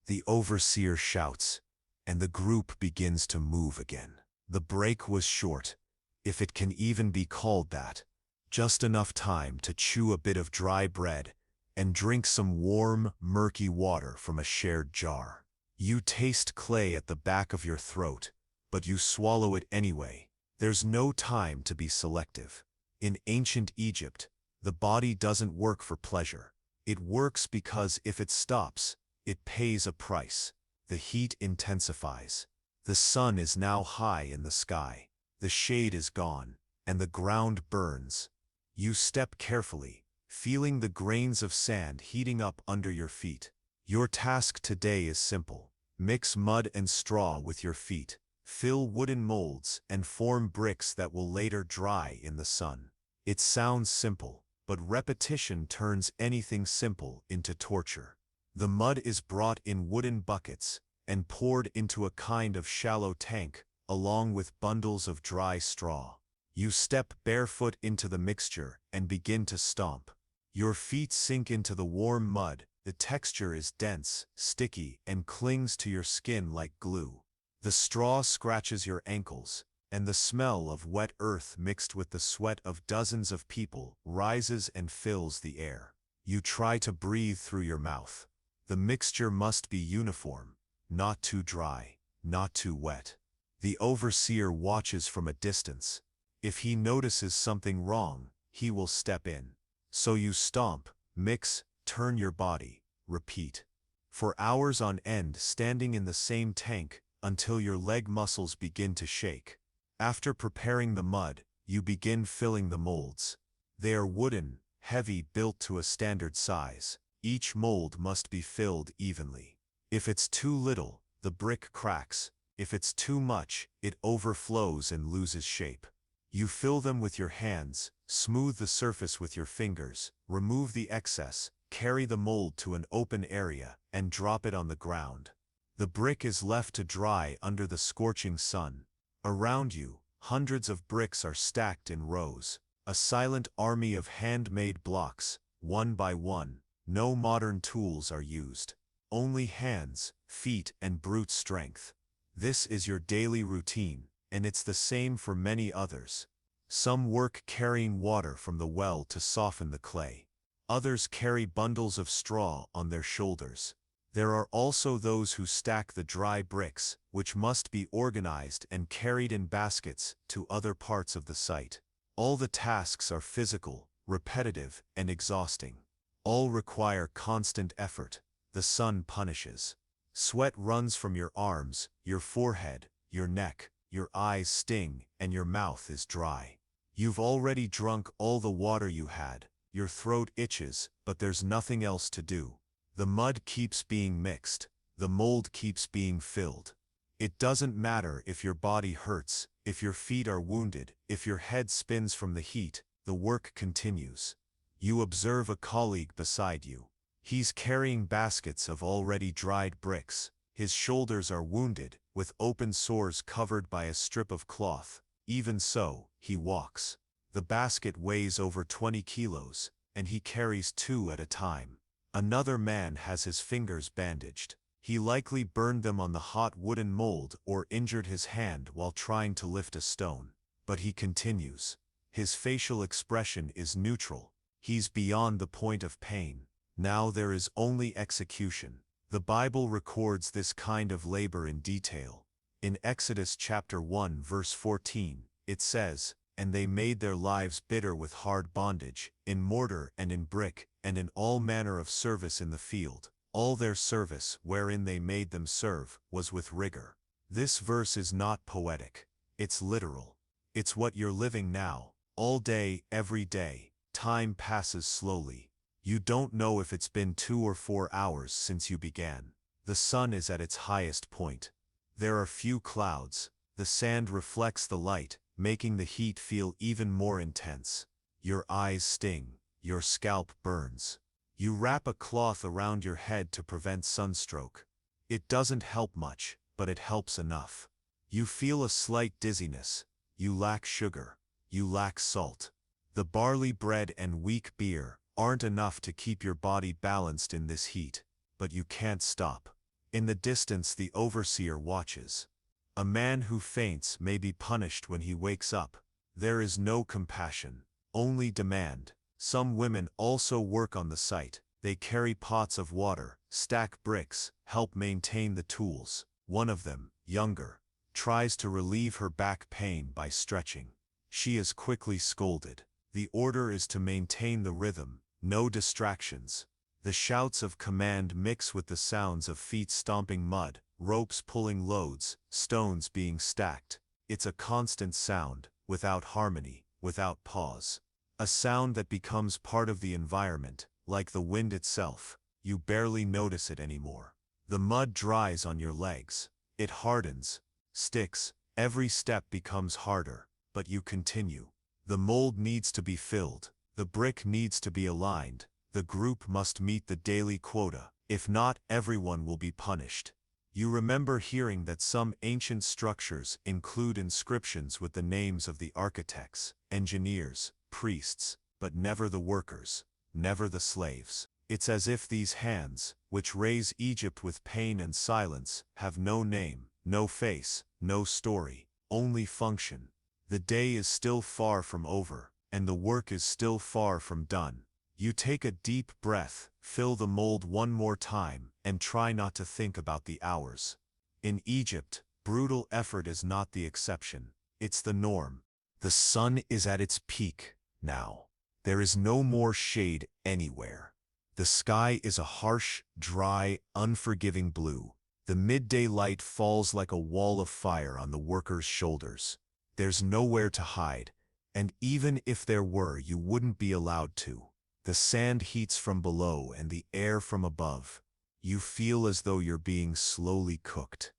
[SPEAKER 1] The overseer shouts, and the group begins to move again. The break was short, if it can even be called that. Just enough time to chew a bit of dry bread and drink some warm, murky water from a shared jar. You taste clay at the back of your throat, but you swallow it anyway. There's no time to be selective. In ancient Egypt, the body doesn't work for pleasure. It works because if it stops, it pays a price. The heat intensifies. The sun is now high in the sky. The shade is gone, and the ground burns. You step carefully, feeling the grains of sand heating up under your feet. Your task today is simple. Mix mud and straw with your feet. Fill wooden molds and form bricks that will later dry in the sun. It sounds simple, but repetition turns anything simple into torture. The mud is brought in wooden buckets and poured into a kind of shallow tank, along with bundles of dry straw. You step barefoot into the mixture and begin to stomp. Your feet sink into the warm mud. The texture is dense, sticky, and clings to your skin like glue. The straw scratches your ankles, and the smell of wet earth mixed with the sweat of dozens of people rises and fills the air. You try to breathe through your mouth. The mixture must be uniform, not too dry, not too wet. The overseer watches from a distance. If he notices something wrong, he will step in. So you stomp, mix, turn your body, repeat. For hours on end, standing in the same tank until your leg muscles begin to shake. After preparing the mud, you begin filling the molds. They are wooden, heavy, built to a standard size. Each mold must be filled evenly. If it's too little, the brick cracks. If it's too much, it overflows and loses shape. You fill them with your hands, smooth the surface with your fingers, remove the excess, carry the mold to an open area, and drop it on the ground. The brick is left to dry under the scorching sun. Around you, hundreds of bricks are stacked in rows, a silent army of handmade blocks, one by one. No modern tools are used. Only hands, feet, and brute strength. This is your daily routine, and it's the same for many others. Some work carrying water from the well to soften the clay. Others carry bundles of straw on their shoulders. There are also those who stack the dry bricks, which must be organized and carried in baskets to other parts of the site. All the tasks are physical, repetitive, and exhausting. All require constant effort. The sun punishes. Sweat runs from your arms, your forehead, your neck, your eyes sting, and your mouth is dry. You've already drunk all the water you had. Your throat itches, but there's nothing else to do. The mud keeps being mixed. The mold keeps being filled. It doesn't matter if your body hurts, if your feet are wounded, if your head spins from the heat, the work continues. You observe a colleague beside you. He's carrying baskets of already dried bricks. His shoulders are wounded, with open sores covered by a strip of cloth. Even so, he walks. The basket weighs over 20 kilos, and he carries 2 at a time. Another man has his fingers bandaged. He likely burned them on the hot wooden mold or injured his hand while trying to lift a stone. But he continues. His facial expression is neutral. He's beyond the point of pain. Now there is only execution. The Bible records this kind of labor in detail. In Exodus chapter 1 verse 14, it says, "And they made their lives bitter with hard bondage, in mortar and in brick, and in all manner of service in the field. All their service, wherein they made them serve, was with rigor." This verse is not poetic. It's literal. It's what you're living now, all day, every day. Time passes slowly. You don't know if it's been 2 or 4 hours since you began. The sun is at its highest point. There are few clouds. The sand reflects the light, making the heat feel even more intense. Your eyes sting. Your scalp burns. You wrap a cloth around your head to prevent sunstroke. It doesn't help much, but it helps enough. You feel a slight dizziness. You lack sugar. You lack salt. The barley bread and weak beer aren't enough to keep your body balanced in this heat, but you can't stop. In the distance, the overseer watches. A man who faints may be punished when he wakes up. There is no compassion, only demand. Some women also work on the site. They carry pots of water, stack bricks, help maintain the tools. One of them, younger, tries to relieve her back pain by stretching. She is quickly scolded. The order is to maintain the rhythm, no distractions. The shouts of command mix with the sounds of feet stomping mud, ropes pulling loads, stones being stacked. It's a constant sound, without harmony, without pause. A sound that becomes part of the environment, like the wind itself. You barely notice it anymore. The mud dries on your legs. It hardens, sticks. Every step becomes harder, but you continue. The mold needs to be filled. The brick needs to be aligned. The group must meet the daily quota. If not, everyone will be punished. You remember hearing that some ancient structures include inscriptions with the names of the architects, engineers, priests, but never the workers, never the slaves. It's as if these hands, which raise Egypt with pain and silence, have no name, no face, no story, only function. The day is still far from over, and the work is still far from done. You take a deep breath, fill the mold one more time, and try not to think about the hours. In Egypt, brutal effort is not the exception, it's the norm. The sun is at its peak now. There is no more shade anywhere. The sky is a harsh, dry, unforgiving blue. The midday light falls like a wall of fire on the workers' shoulders. There's nowhere to hide, and even if there were, you wouldn't be allowed to. The sand heats from below and the air from above. You feel as though you're being slowly cooked.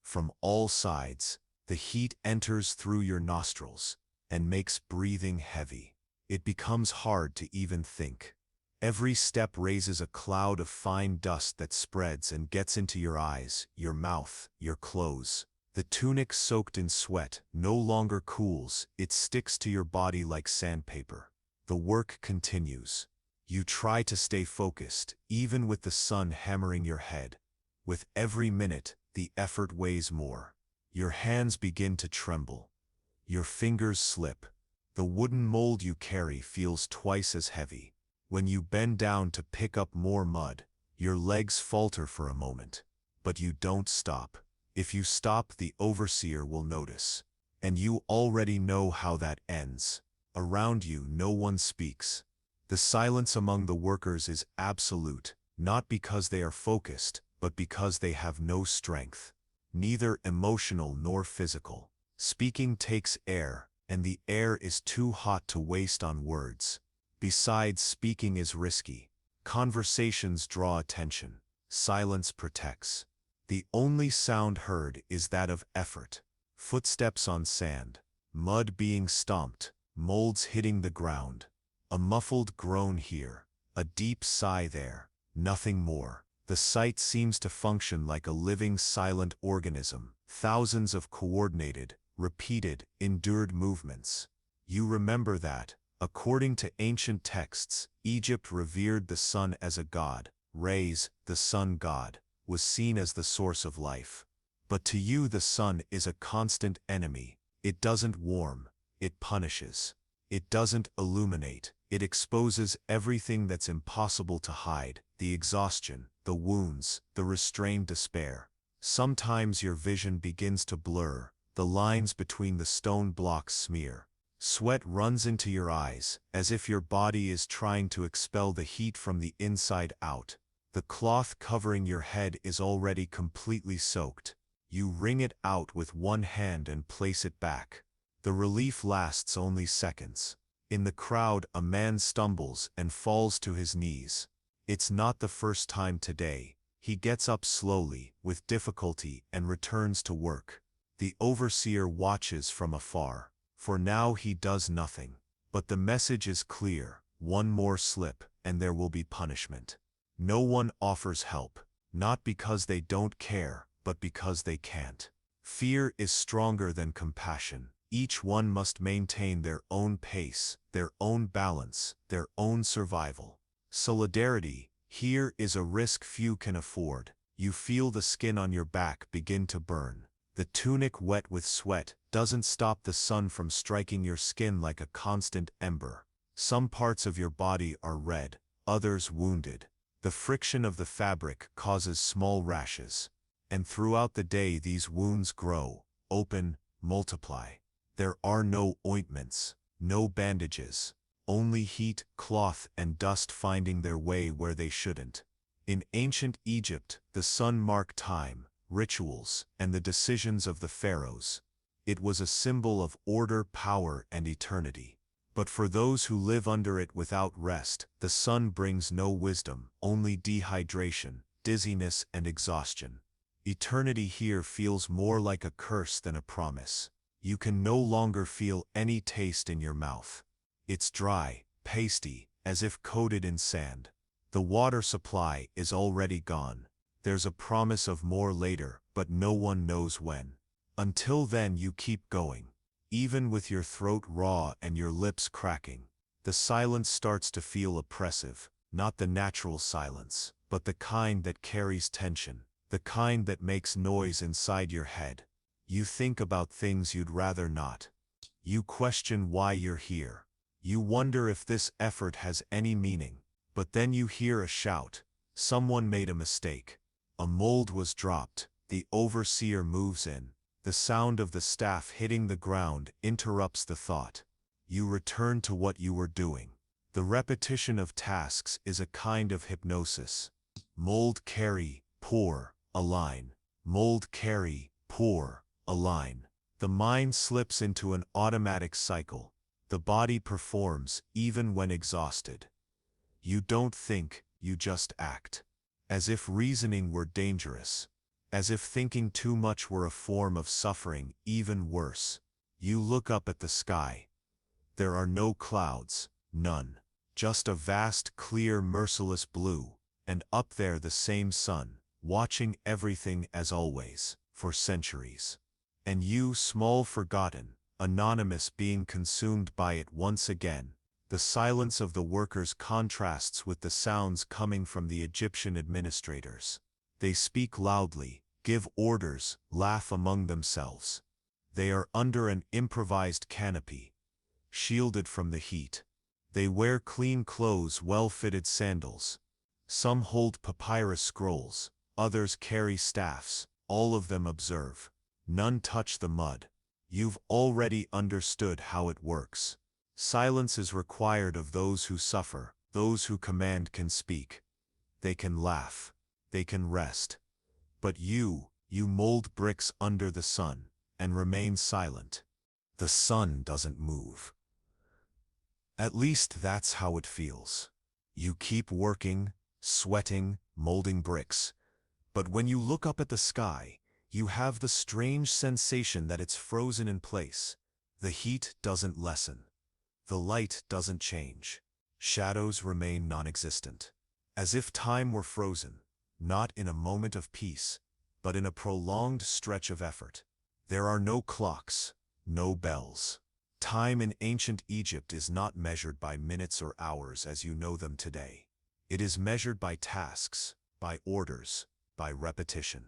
[SPEAKER 1] From all sides, the heat enters through your nostrils and makes breathing heavy. It becomes hard to even think. Every step raises a cloud of fine dust that spreads and gets into your eyes, your mouth, your clothes. The tunic soaked in sweat no longer cools, it sticks to your body like sandpaper. The work continues. You try to stay focused, even with the sun hammering your head. With every minute, the effort weighs more. Your hands begin to tremble. Your fingers slip. The wooden mold you carry feels twice as heavy. When you bend down to pick up more mud, your legs falter for a moment. But you don't stop. If you stop, the overseer will notice. And you already know how that ends. Around you, no one speaks. The silence among the workers is absolute, not because they are focused, but because they have no strength. Neither emotional nor physical. Speaking takes air, and the air is too hot to waste on words. Besides, speaking is risky. Conversations draw attention. Silence protects. The only sound heard is that of effort. Footsteps on sand, mud being stomped, molds hitting the ground. A muffled groan here, a deep sigh there, nothing more. The site seems to function like a living, silent organism. Thousands of coordinated, repeated, endured movements. You remember that, according to ancient texts, Egypt revered the sun as a god. Res, the sun god, was seen as the source of life. But to you the sun is a constant enemy. It doesn't warm, it punishes. It doesn't illuminate, it exposes everything that's impossible to hide, the exhaustion, the wounds, the restrained despair. Sometimes your vision begins to blur, the lines between the stone blocks smear. Sweat runs into your eyes, as if your body is trying to expel the heat from the inside out. The cloth covering your head is already completely soaked. You wring it out with one hand and place it back. The relief lasts only seconds. In the crowd, a man stumbles and falls to his knees. It's not the first time today. He gets up slowly, with difficulty, and returns to work. The overseer watches from afar. For now he does nothing. But the message is clear: one more slip, and there will be punishment. No one offers help, not because they don't care, but because they can't. Fear is stronger than compassion. Each one must maintain their own pace, their own balance, their own survival. Solidarity, here is a risk few can afford. You feel the skin on your back begin to burn. The tunic wet with sweat doesn't stop the sun from striking your skin like a constant ember. Some parts of your body are red, others wounded. The friction of the fabric causes small rashes. And throughout the day these wounds grow, open, multiply. There are no ointments, no bandages, only heat, cloth, and dust finding their way where they shouldn't. In ancient Egypt, the sun marked time, rituals, and the decisions of the pharaohs. It was a symbol of order, power, and eternity. But for those who live under it without rest, the sun brings no wisdom, only dehydration, dizziness, and exhaustion. Eternity here feels more like a curse than a promise. You can no longer feel any taste in your mouth. It's dry, pasty, as if coated in sand. The water supply is already gone. There's a promise of more later, but no one knows when. Until then you keep going. Even with your throat raw and your lips cracking. The silence starts to feel oppressive, not the natural silence, but the kind that carries tension, the kind that makes noise inside your head. You think about things you'd rather not. You question why you're here. You wonder if this effort has any meaning. But then you hear a shout. Someone made a mistake. A mold was dropped. The overseer moves in. The sound of the staff hitting the ground interrupts the thought. You return to what you were doing. The repetition of tasks is a kind of hypnosis. Mold, carry, pour, align. Mold, carry, pour, align. The mind slips into an automatic cycle. The body performs, even when exhausted. You don't think, you just act. As if reasoning were dangerous. As if thinking too much were a form of suffering, even worse. You look up at the sky. There are no clouds, none. Just a vast, clear, merciless blue. And up there the same sun, watching everything as always, for centuries. And you, small, forgotten, anonymous, being consumed by it once again. The silence of the workers contrasts with the sounds coming from the Egyptian administrators. They speak loudly, give orders, laugh among themselves. They are under an improvised canopy, shielded from the heat. They wear clean clothes, well-fitted sandals. Some hold papyrus scrolls, others carry staffs, all of them observe. None touch the mud. You've already understood how it works. Silence is required of those who suffer. Those who command can speak. They can laugh. They can rest. But you mold bricks under the sun, and remain silent. The sun doesn't move. At least that's how it feels. You keep working, sweating, molding bricks. But when you look up at the sky, you have the strange sensation that it's frozen in place. The heat doesn't lessen. The light doesn't change. Shadows remain non-existent. As if time were frozen, not in a moment of peace, but in a prolonged stretch of effort. There are no clocks, no bells. Time in ancient Egypt is not measured by minutes or hours as you know them today. It is measured by tasks, by orders, by repetition.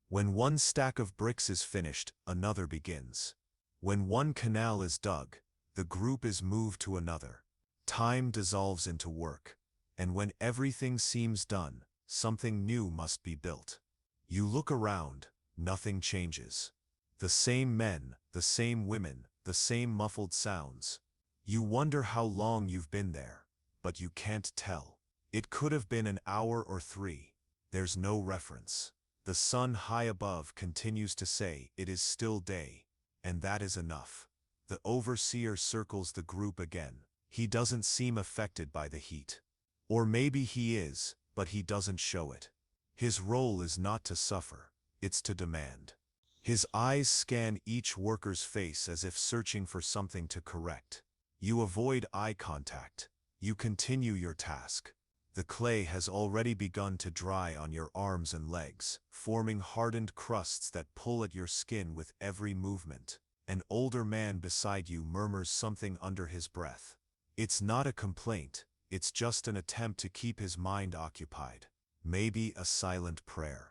[SPEAKER 1] When one stack of bricks is finished, another begins. When one canal is dug, The group is moved to another. Time dissolves into work. And when everything seems done, something new must be built. You look around, nothing changes. The same men, the same women, the same muffled sounds. You wonder how long you've been there, but you can't tell. It could have been an hour or 3. There's no reference. The sun high above continues to say it is still day, and that is enough. The overseer circles the group again. He doesn't seem affected by the heat. Or maybe he is, but he doesn't show it. His role is not to suffer, it's to demand. His eyes scan each worker's face as if searching for something to correct. You avoid eye contact. You continue your task. The clay has already begun to dry on your arms and legs, forming hardened crusts that pull at your skin with every movement. An older man beside you murmurs something under his breath. It's not a complaint, it's just an attempt to keep his mind occupied. Maybe a silent prayer.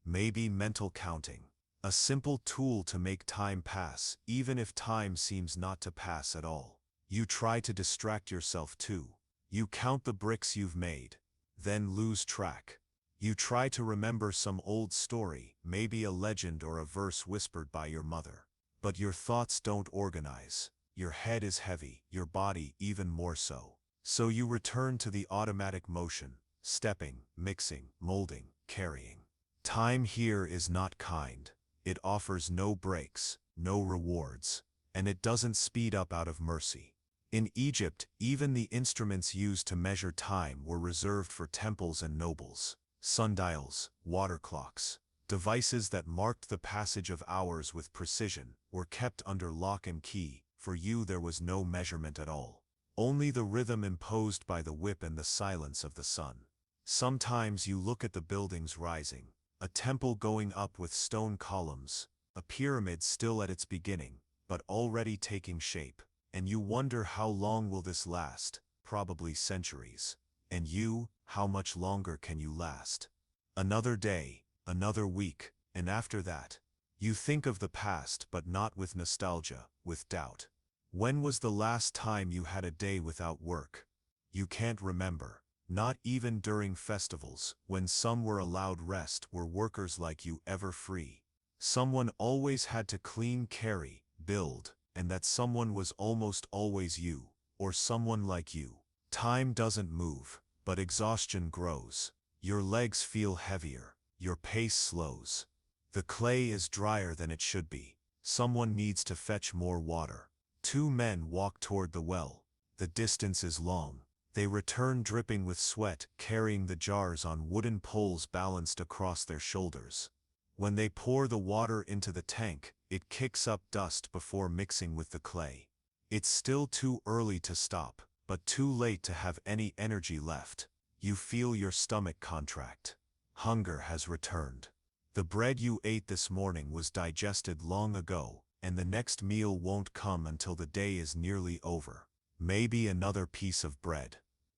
[SPEAKER 1] Maybe mental counting. A simple tool to make time pass, even if time seems not to pass at all. You try to distract yourself too. You count the bricks you've made, then lose track. You try to remember some old story, maybe a legend or a verse whispered by your mother. But your thoughts don't organize. Your head is heavy, your body even more so. So you return to the automatic motion, stepping, mixing, molding, carrying. Time here is not kind. It offers no breaks, no rewards, and it doesn't speed up out of mercy. In Egypt, even the instruments used to measure time were reserved for temples and nobles. Sundials, water clocks, devices that marked the passage of hours with precision, were kept under lock and key. For you there was no measurement at all. Only the rhythm imposed by the whip and the silence of the sun. Sometimes you look at the buildings rising, a temple going up with stone columns, a pyramid still at its beginning, but already taking shape. And you wonder how long will this last, probably centuries. And you, how much longer can you last? Another day, another week, and after that, you think of the past but not with nostalgia, with doubt. When was the last time you had a day without work? You can't remember. Not even during festivals, when some were allowed rest, were workers like you ever free. Someone always had to clean, carry, build. And that someone was almost always you, or someone like you. Time doesn't move, but exhaustion grows. Your legs feel heavier, your pace slows. The clay is drier than it should be. Someone needs to fetch more water. 2 men walk toward the well. The distance is long. They return dripping with sweat, carrying the jars on wooden poles balanced across their shoulders. When they pour the water into the tank, it kicks up dust before mixing with the clay. It's still too early to stop, but too late to have any energy left. You feel your stomach contract. Hunger has returned. The bread you ate this morning was digested long ago, and the next meal won't come until the day is nearly over. Maybe another piece of bread.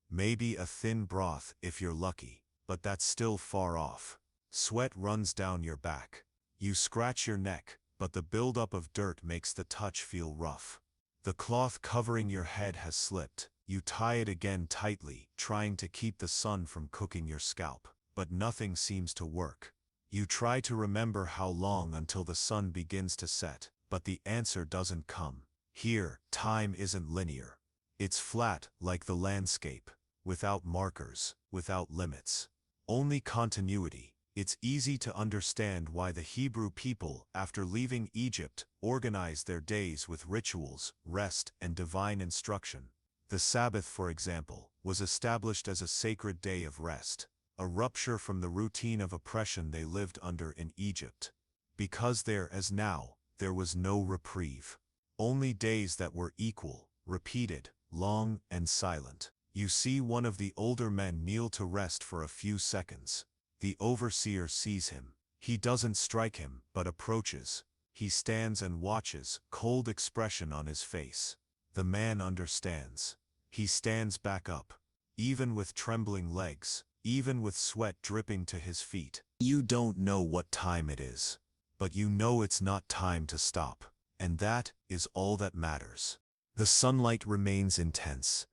[SPEAKER 1] Maybe a thin broth if you're lucky, but that's still far off. Sweat runs down your back. You scratch your neck, but the buildup of dirt makes the touch feel rough. The cloth covering your head has slipped. You tie it again tightly, trying to keep the sun from cooking your scalp, but nothing seems to work. You try to remember how long until the sun begins to set, but the answer doesn't come. Here, time isn't linear. It's flat, like the landscape, without markers, without limits. Only continuity. It's easy to understand why the Hebrew people, after leaving Egypt, organized their days with rituals, rest, and divine instruction. The Sabbath, for example, was established as a sacred day of rest, a rupture from the routine of oppression they lived under in Egypt. Because there, as now, there was no reprieve. Only days that were equal, repeated, long, and silent. You see one of the older men kneel to rest for a few seconds. The overseer sees him. He doesn't strike him, but approaches. He stands and watches, cold expression on his face. The man understands. He stands back up. Even with trembling legs, even with sweat dripping to his feet. You don't know what time it is. But you know it's not time to stop. And that is all that matters. The sunlight remains intense,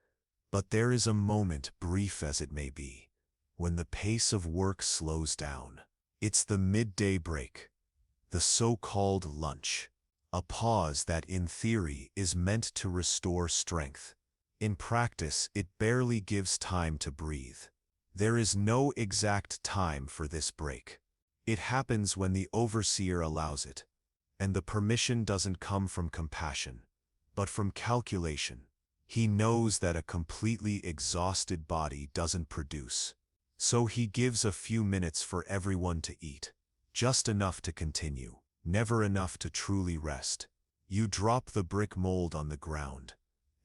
[SPEAKER 1] but there is a moment, brief as it may be, when the pace of work slows down. It's the midday break, the so-called lunch, a pause that in theory is meant to restore strength. In practice, it barely gives time to breathe. There is no exact time for this break. It happens when the overseer allows it, and the permission doesn't come from compassion, but from calculation. He knows that a completely exhausted body doesn't produce. So he gives a few minutes for everyone to eat. Just enough to continue, never enough to truly rest. You drop the brick mold on the ground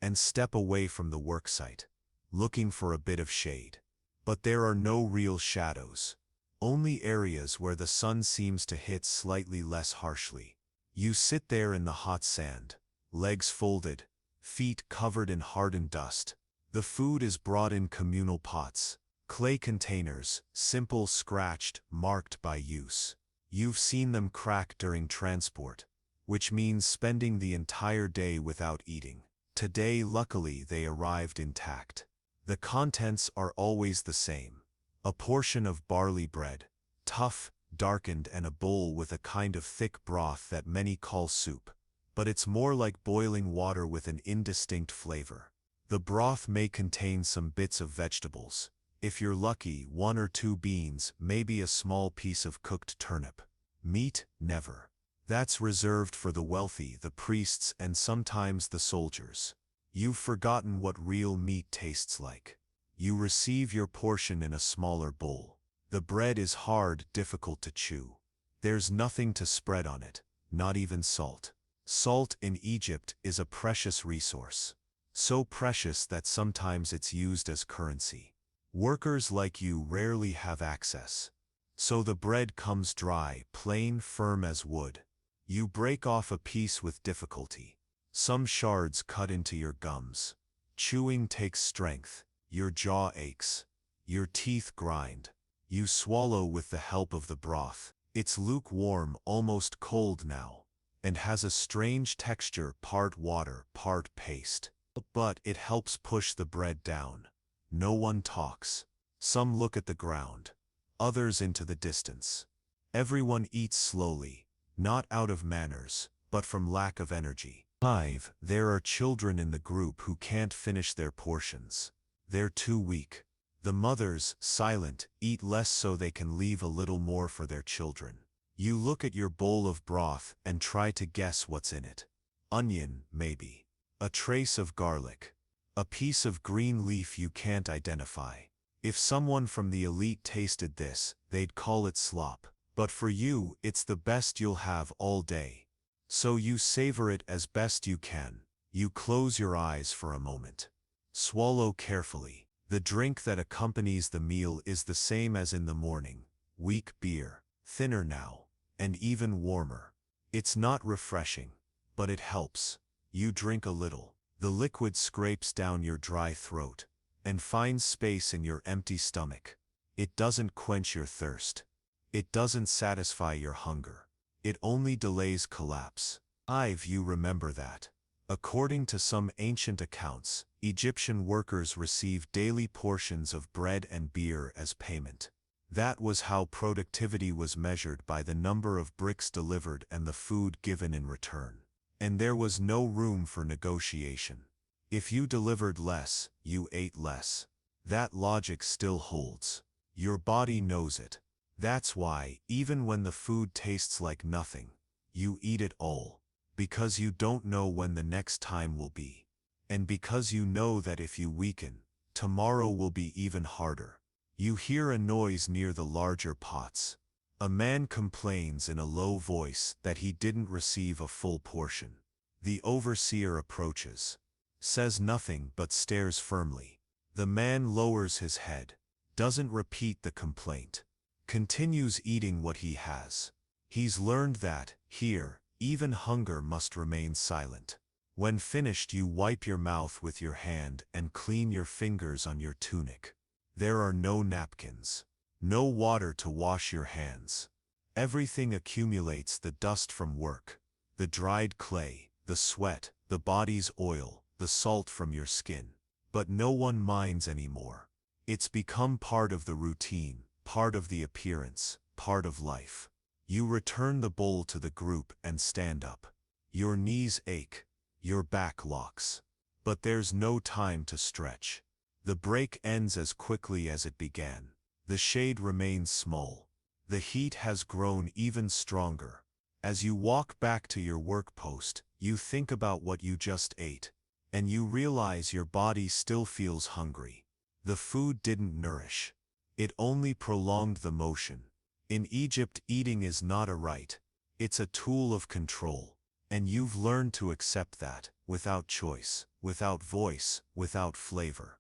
[SPEAKER 1] and step away from the worksite, looking for a bit of shade. But there are no real shadows, only areas where the sun seems to hit slightly less harshly. You sit there in the hot sand, legs folded, feet covered in hardened dust. The food is brought in communal pots, clay containers, simple, scratched, marked by use. You've seen them crack during transport, which means spending the entire day without eating. Today, luckily, they arrived intact. The contents are always the same: a portion of barley bread, tough, darkened, and a bowl with a kind of thick broth that many call soup. But it's more like boiling water with an indistinct flavor. The broth may contain some bits of vegetables. If you're lucky, 1 or 2 beans, maybe a small piece of cooked turnip. Meat, never. That's reserved for the wealthy, the priests, and sometimes the soldiers. You've forgotten what real meat tastes like. You receive your portion in a smaller bowl. The bread is hard, difficult to chew. There's nothing to spread on it, not even salt. Salt in Egypt is a precious resource. So precious that sometimes it's used as currency. Workers like you rarely have access. So the bread comes dry, plain, firm as wood. You break off a piece with difficulty. Some shards cut into your gums. Chewing takes strength. Your jaw aches. Your teeth grind. You swallow with the help of the broth. It's lukewarm, almost cold now, and has a strange texture, part water, part paste. But it helps push the bread down. No one talks. Some look at the ground, others into the distance. Everyone eats slowly, not out of manners, but from lack of energy. 5. There are children in the group who can't finish their portions. They're too weak. The mothers, silent, eat less so they can leave a little more for their children. You look at your bowl of broth and try to guess what's in it. Onion, maybe. A trace of garlic. A piece of green leaf you can't identify. If someone from the elite tasted this, they'd call it slop. But for you, it's the best you'll have all day. So you savor it as best you can. You close your eyes for a moment. Swallow carefully. The drink that accompanies the meal is the same as in the morning. Weak beer, thinner now, and even warmer. It's not refreshing, but it helps. You drink a little. The liquid scrapes down your dry throat and finds space in your empty stomach. It doesn't quench your thirst. It doesn't satisfy your hunger. It only delays collapse. You remember that. According to some ancient accounts, Egyptian workers received daily portions of bread and beer as payment. That was how productivity was measured, by the number of bricks delivered and the food given in return. And there was no room for negotiation. If you delivered less, you ate less. That logic still holds. Your body knows it. That's why, even when the food tastes like nothing, you eat it all. Because you don't know when the next time will be. And because you know that if you weaken, tomorrow will be even harder. You hear a noise near the larger pots. A man complains in a low voice that he didn't receive a full portion. The overseer approaches, says nothing but stares firmly. The man lowers his head, doesn't repeat the complaint, continues eating what he has. He's learned that, here, even hunger must remain silent. When finished, you wipe your mouth with your hand and clean your fingers on your tunic. There are no napkins. No water to wash your hands. Everything accumulates: the dust from work, the dried clay, the sweat, the body's oil, the salt from your skin. But no one minds anymore. It's become part of the routine, part of the appearance, part of life. You return the bowl to the group and stand up. Your knees ache, your back locks. But there's no time to stretch. The break ends as quickly as it began. The shade remains small. The heat has grown even stronger. As you walk back to your work post, you think about what you just ate, and you realize your body still feels hungry. The food didn't nourish. It only prolonged the motion. In Egypt, eating is not a right. It's a tool of control. And you've learned to accept that, without choice, without voice, without flavor.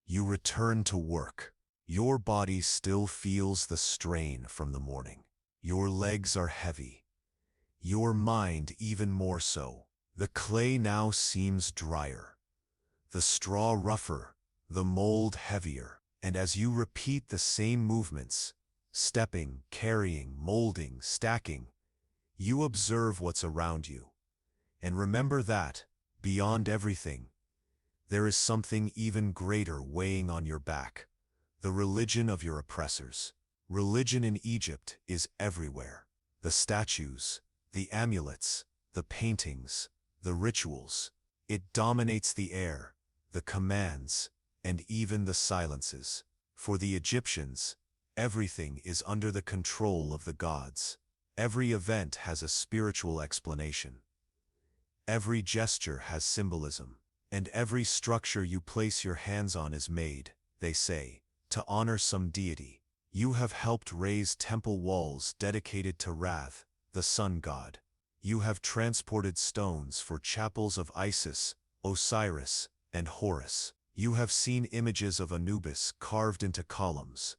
[SPEAKER 1] You return to work. Your body still feels the strain from the morning. Your legs are heavy. Your mind even more so. The clay now seems drier, the straw rougher, the mold heavier, and as you repeat the same movements, stepping, carrying, molding, stacking, you observe what's around you. And remember that, beyond everything, there is something even greater weighing on your back, the religion of your oppressors. Religion in Egypt is everywhere. The statues, the amulets, the paintings, the rituals. It dominates the air, the commands, and even the silences. For the Egyptians, everything is under the control of the gods. Every event has a spiritual explanation. Every gesture has symbolism, and every structure you place your hands on is made, they say, to honor some deity. You have helped raise temple walls dedicated to Rath, the sun god. You have transported stones for chapels of Isis, Osiris, and Horus. You have seen images of Anubis carved into columns,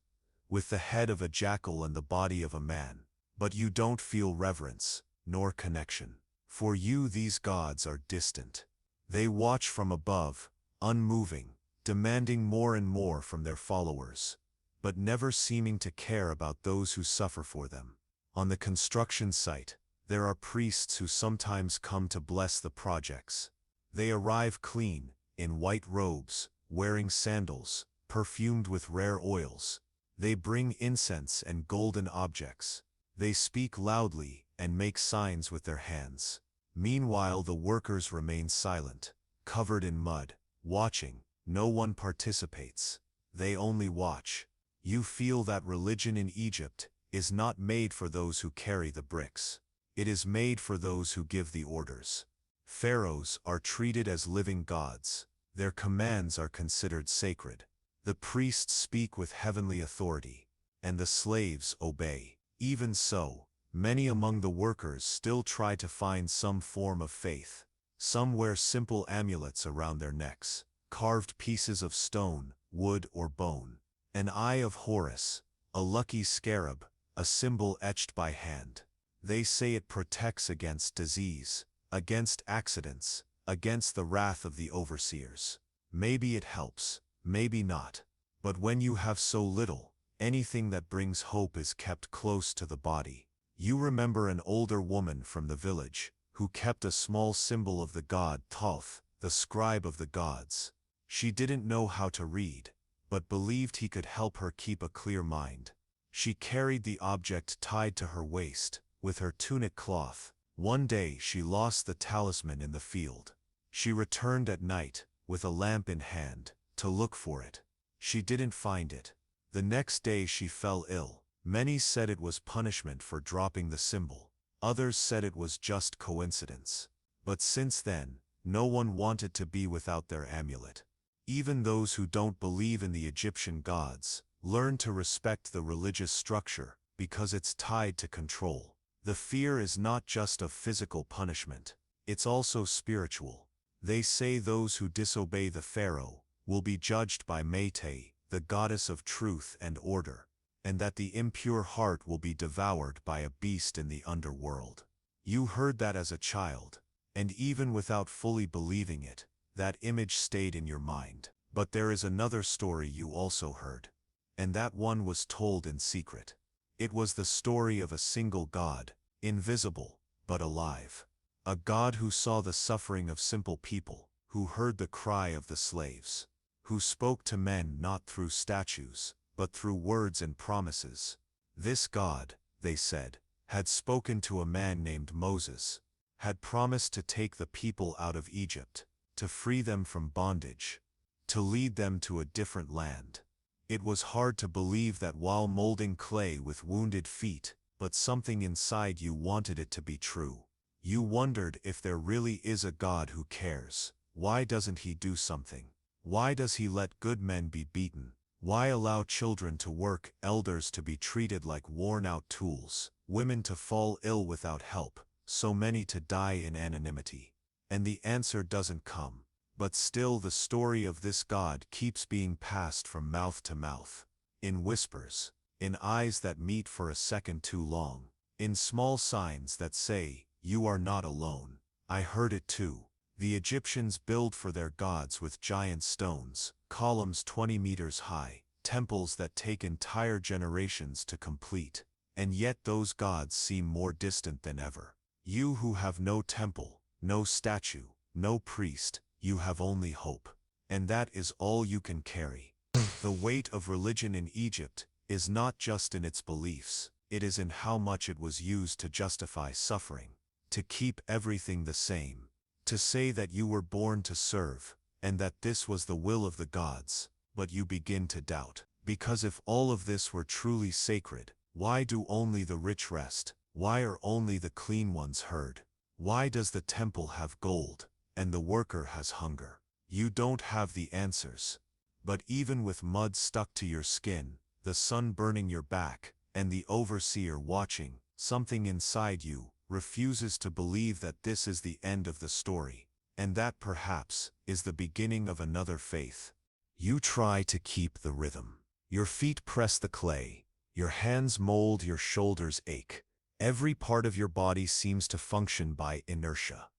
[SPEAKER 1] with the head of a jackal and the body of a man. But you don't feel reverence, nor connection. For you these gods are distant. They watch from above, unmoving, demanding more and more from their followers, but never seeming to care about those who suffer for them. On the construction site, there are priests who sometimes come to bless the projects. They arrive clean, in white robes, wearing sandals, perfumed with rare oils. They bring incense and golden objects. They speak loudly and make signs with their hands. Meanwhile, the workers remain silent, covered in mud, watching. No one participates. They only watch. You feel that religion in Egypt is not made for those who carry the bricks. It is made for those who give the orders. Pharaohs are treated as living gods. Their commands are considered sacred. The priests speak with heavenly authority, and the slaves obey. Even so, many among the workers still try to find some form of faith. Some wear simple amulets around their necks, carved pieces of stone, wood, or bone. An eye of Horus, a lucky scarab, a symbol etched by hand. They say it protects against disease, against accidents, against the wrath of the overseers. Maybe it helps, maybe not. But when you have so little, anything that brings hope is kept close to the body. You remember an older woman from the village, who kept a small symbol of the god Thoth, the scribe of the gods. She didn't know how to read, but believed he could help her keep a clear mind. She carried the object tied to her waist, with her tunic cloth. One day she lost the talisman in the field. She returned at night, with a lamp in hand, to look for it. She didn't find it. The next day she fell ill. Many said it was punishment for dropping the symbol. Others said it was just coincidence. But since then, no one wanted to be without their amulet. Even those who don't believe in the Egyptian gods learn to respect the religious structure because it's tied to control. The fear is not just of physical punishment, it's also spiritual. They say those who disobey the pharaoh will be judged by Mété, the goddess of truth and order, and that the impure heart will be devoured by a beast in the underworld. You heard that as a child, and even without fully believing it, that image stayed in your mind. But there is another story you also heard, and that one was told in secret. It was the story of a single god, invisible, but alive. A god who saw the suffering of simple people, who heard the cry of the slaves, who spoke to men not through statues, but through words and promises. This God, they said, had spoken to a man named Moses, had promised to take the people out of Egypt, to free them from bondage, to lead them to a different land. It was hard to believe that while molding clay with wounded feet, but something inside you wanted it to be true. You wondered if there really is a God who cares. Why doesn't he do something? Why does he let good men be beaten? Why allow children to work, elders to be treated like worn-out tools, women to fall ill without help, so many to die in anonymity? And the answer doesn't come. But still the story of this God keeps being passed from mouth to mouth, in whispers, in eyes that meet for a second too long, in small signs that say, "You are not alone." I heard it too. The Egyptians build for their gods with giant stones, columns 20 meters high, temples that take entire generations to complete. And yet those gods seem more distant than ever. You who have no temple, no statue, no priest, you have only hope. And that is all you can carry. The weight of religion in Egypt is not just in its beliefs, it is in how much it was used to justify suffering, to keep everything the same, to say that you were born to serve, and that this was the will of the gods. But you begin to doubt, because if all of this were truly sacred, why do only the rich rest? Why are only the clean ones heard? Why does the temple have gold, and the worker has hunger? You don't have the answers. But even with mud stuck to your skin, the sun burning your back, and the overseer watching, something inside you refuses to believe that this is the end of the story, and that perhaps is the beginning of another faith. You try to keep the rhythm. Your feet press the clay, your hands mold, your shoulders ache. Every part of your body seems to function by inertia,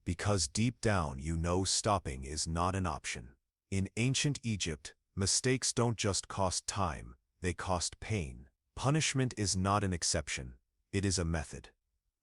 [SPEAKER 1] because deep down you know stopping is not an option. In ancient Egypt, mistakes don't just cost time, they cost pain. Punishment is not an exception, it is a method,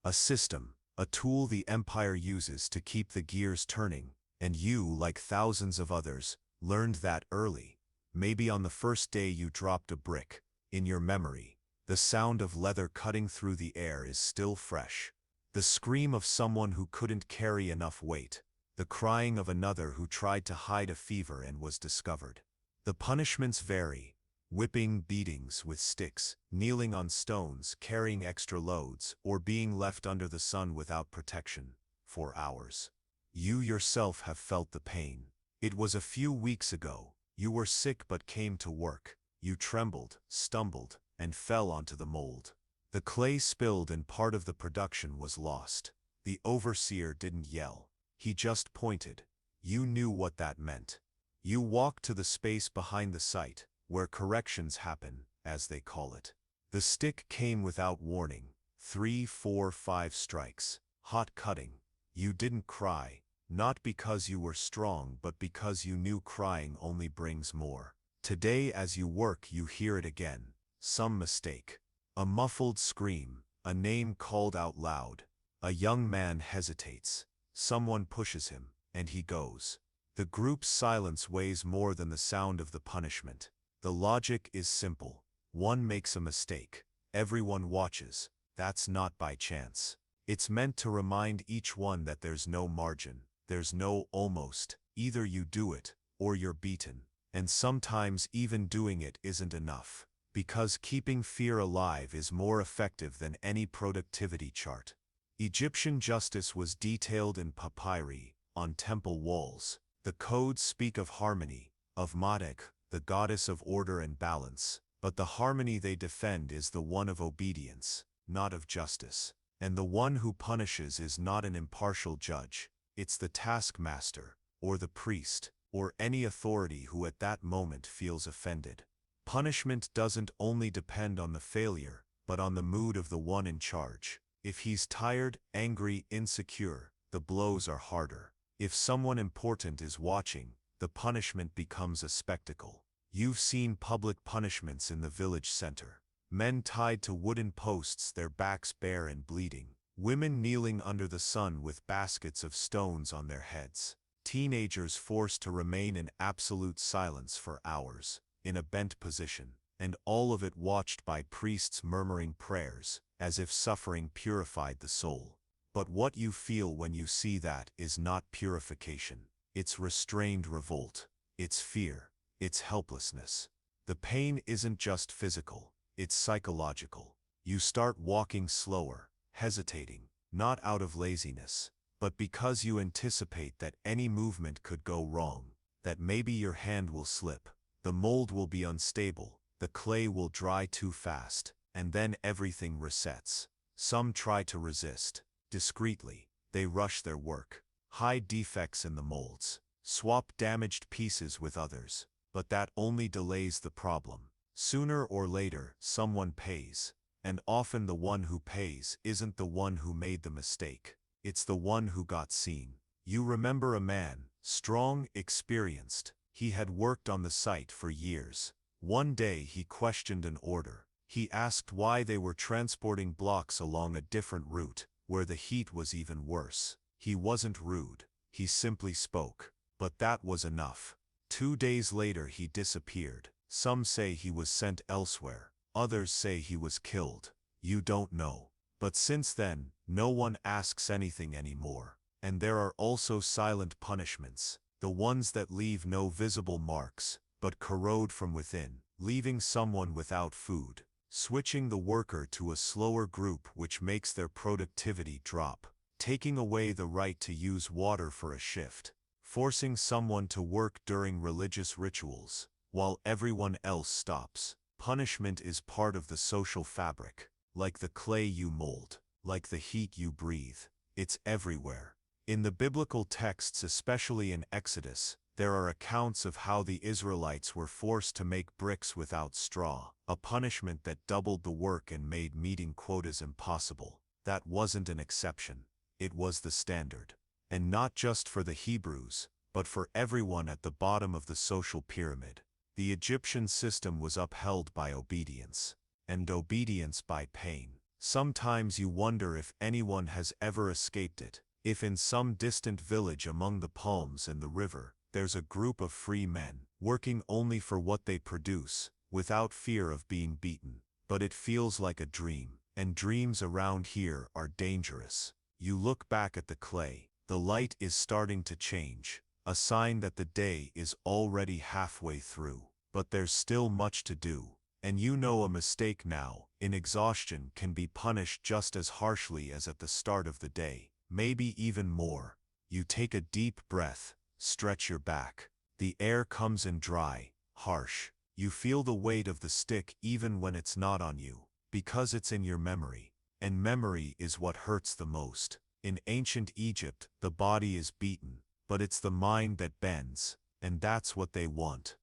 [SPEAKER 1] a system, a tool the empire uses to keep the gears turning, and you, like thousands of others, learned that early. Maybe on the first day you dropped a brick. In your memory, the sound of leather cutting through the air is still fresh. The scream of someone who couldn't carry enough weight. The crying of another who tried to hide a fever and was discovered. The punishments vary. Whipping, beatings with sticks, kneeling on stones, carrying extra loads, or being left under the sun without protection for hours. You yourself have felt the pain. It was a few weeks ago. You were sick but came to work. You trembled, stumbled, and fell onto the mold. The clay spilled and part of the production was lost. The overseer didn't yell. He just pointed. You knew what that meant. You walked to the space behind the site, where corrections happen, as they call it. The stick came without warning. 3, 4, 5 strikes. Hot cutting. You didn't cry, not because you were strong but because you knew crying only brings more. Today as you work you hear it again. Some mistake. A muffled scream, a name called out loud. A young man hesitates. Someone pushes him, and he goes. The group's silence weighs more than the sound of the punishment. The logic is simple. One makes a mistake. Everyone watches. That's not by chance. It's meant to remind each one that there's no margin. There's no almost. Either you do it, or you're beaten. And sometimes even doing it isn't enough. Because keeping fear alive is more effective than any productivity chart. Egyptian justice was detailed in papyri, on temple walls. The codes speak of harmony, of Matek, the goddess of order and balance, but the harmony they defend is the one of obedience, not of justice. And the one who punishes is not an impartial judge, it's the taskmaster, or the priest, or any authority who at that moment feels offended. Punishment doesn't only depend on the failure, but on the mood of the one in charge. If he's tired, angry, insecure, the blows are harder. If someone important is watching, the punishment becomes a spectacle. You've seen public punishments in the village center. Men tied to wooden posts, their backs bare and bleeding. Women kneeling under the sun with baskets of stones on their heads. Teenagers forced to remain in absolute silence for hours, in a bent position, and all of it watched by priests murmuring prayers, as if suffering purified the soul. But what you feel when you see that is not purification. It's restrained revolt. It's fear. It's helplessness. The pain isn't just physical, it's psychological. You start walking slower, hesitating, not out of laziness, but because you anticipate that any movement could go wrong, that maybe your hand will slip, the mold will be unstable, the clay will dry too fast, and then everything resets. Some try to resist. Discreetly, they rush their work, hide defects in the molds, swap damaged pieces with others, but that only delays the problem. Sooner or later, someone pays, and often the one who pays isn't the one who made the mistake. It's the one who got seen. You remember a man, strong, experienced. He had worked on the site for years. One day he questioned an order. He asked why they were transporting blocks along a different route, where the heat was even worse. He wasn't rude. He simply spoke. But that was enough. 2 days later he disappeared. Some say he was sent elsewhere. Others say he was killed. You don't know. But since then, no one asks anything anymore. And there are also silent punishments, the ones that leave no visible marks, but corrode from within, leaving someone without food, switching the worker to a slower group which makes their productivity drop, taking away the right to use water for a shift, forcing someone to work during religious rituals, while everyone else stops. Punishment is part of the social fabric, like the clay you mold, like the heat you breathe. It's everywhere. In the biblical texts, especially in Exodus, there are accounts of how the Israelites were forced to make bricks without straw, a punishment that doubled the work and made meeting quotas impossible. That wasn't an exception. It was the standard. And not just for the Hebrews, but for everyone at the bottom of the social pyramid. The Egyptian system was upheld by obedience, and obedience by pain. Sometimes you wonder if anyone has ever escaped it, if in some distant village among the palms and the river, there's a group of free men, working only for what they produce, without fear of being beaten. But it feels like a dream, and dreams around here are dangerous. You look back at the clay, the light is starting to change, a sign that the day is already halfway through. But there's still much to do, and you know a mistake now, in exhaustion, can be punished just as harshly as at the start of the day, maybe even more. You take a deep breath, stretch your back. The air comes in dry, harsh. You feel the weight of the stick even when it's not on you, because it's in your memory. And memory is what hurts the most. In ancient Egypt, the body is beaten, but it's the mind that bends, and that's what they want.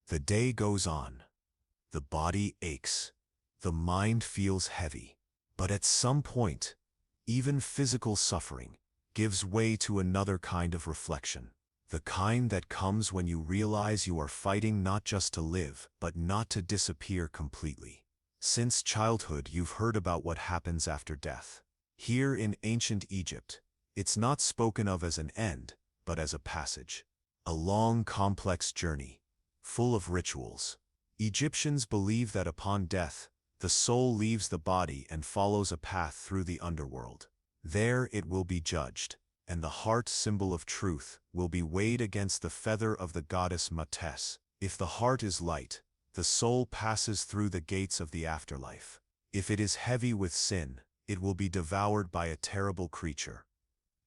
[SPEAKER 1] The day goes on. The body aches. The mind feels heavy. But at some point, even physical suffering gives way to another kind of reflection. The kind that comes when you realize you are fighting not just to live, but not to disappear completely. Since childhood, you've heard about what happens after death. Here in ancient Egypt, it's not spoken of as an end, but as a passage. A long, complex journey, full of rituals. Egyptians believe that upon death, the soul leaves the body and follows a path through the underworld. There it will be judged, and the heart, symbol of truth, will be weighed against the feather of the goddess Mates. If the heart is light, the soul passes through the gates of the afterlife. If it is heavy with sin, it will be devoured by a terrible creature,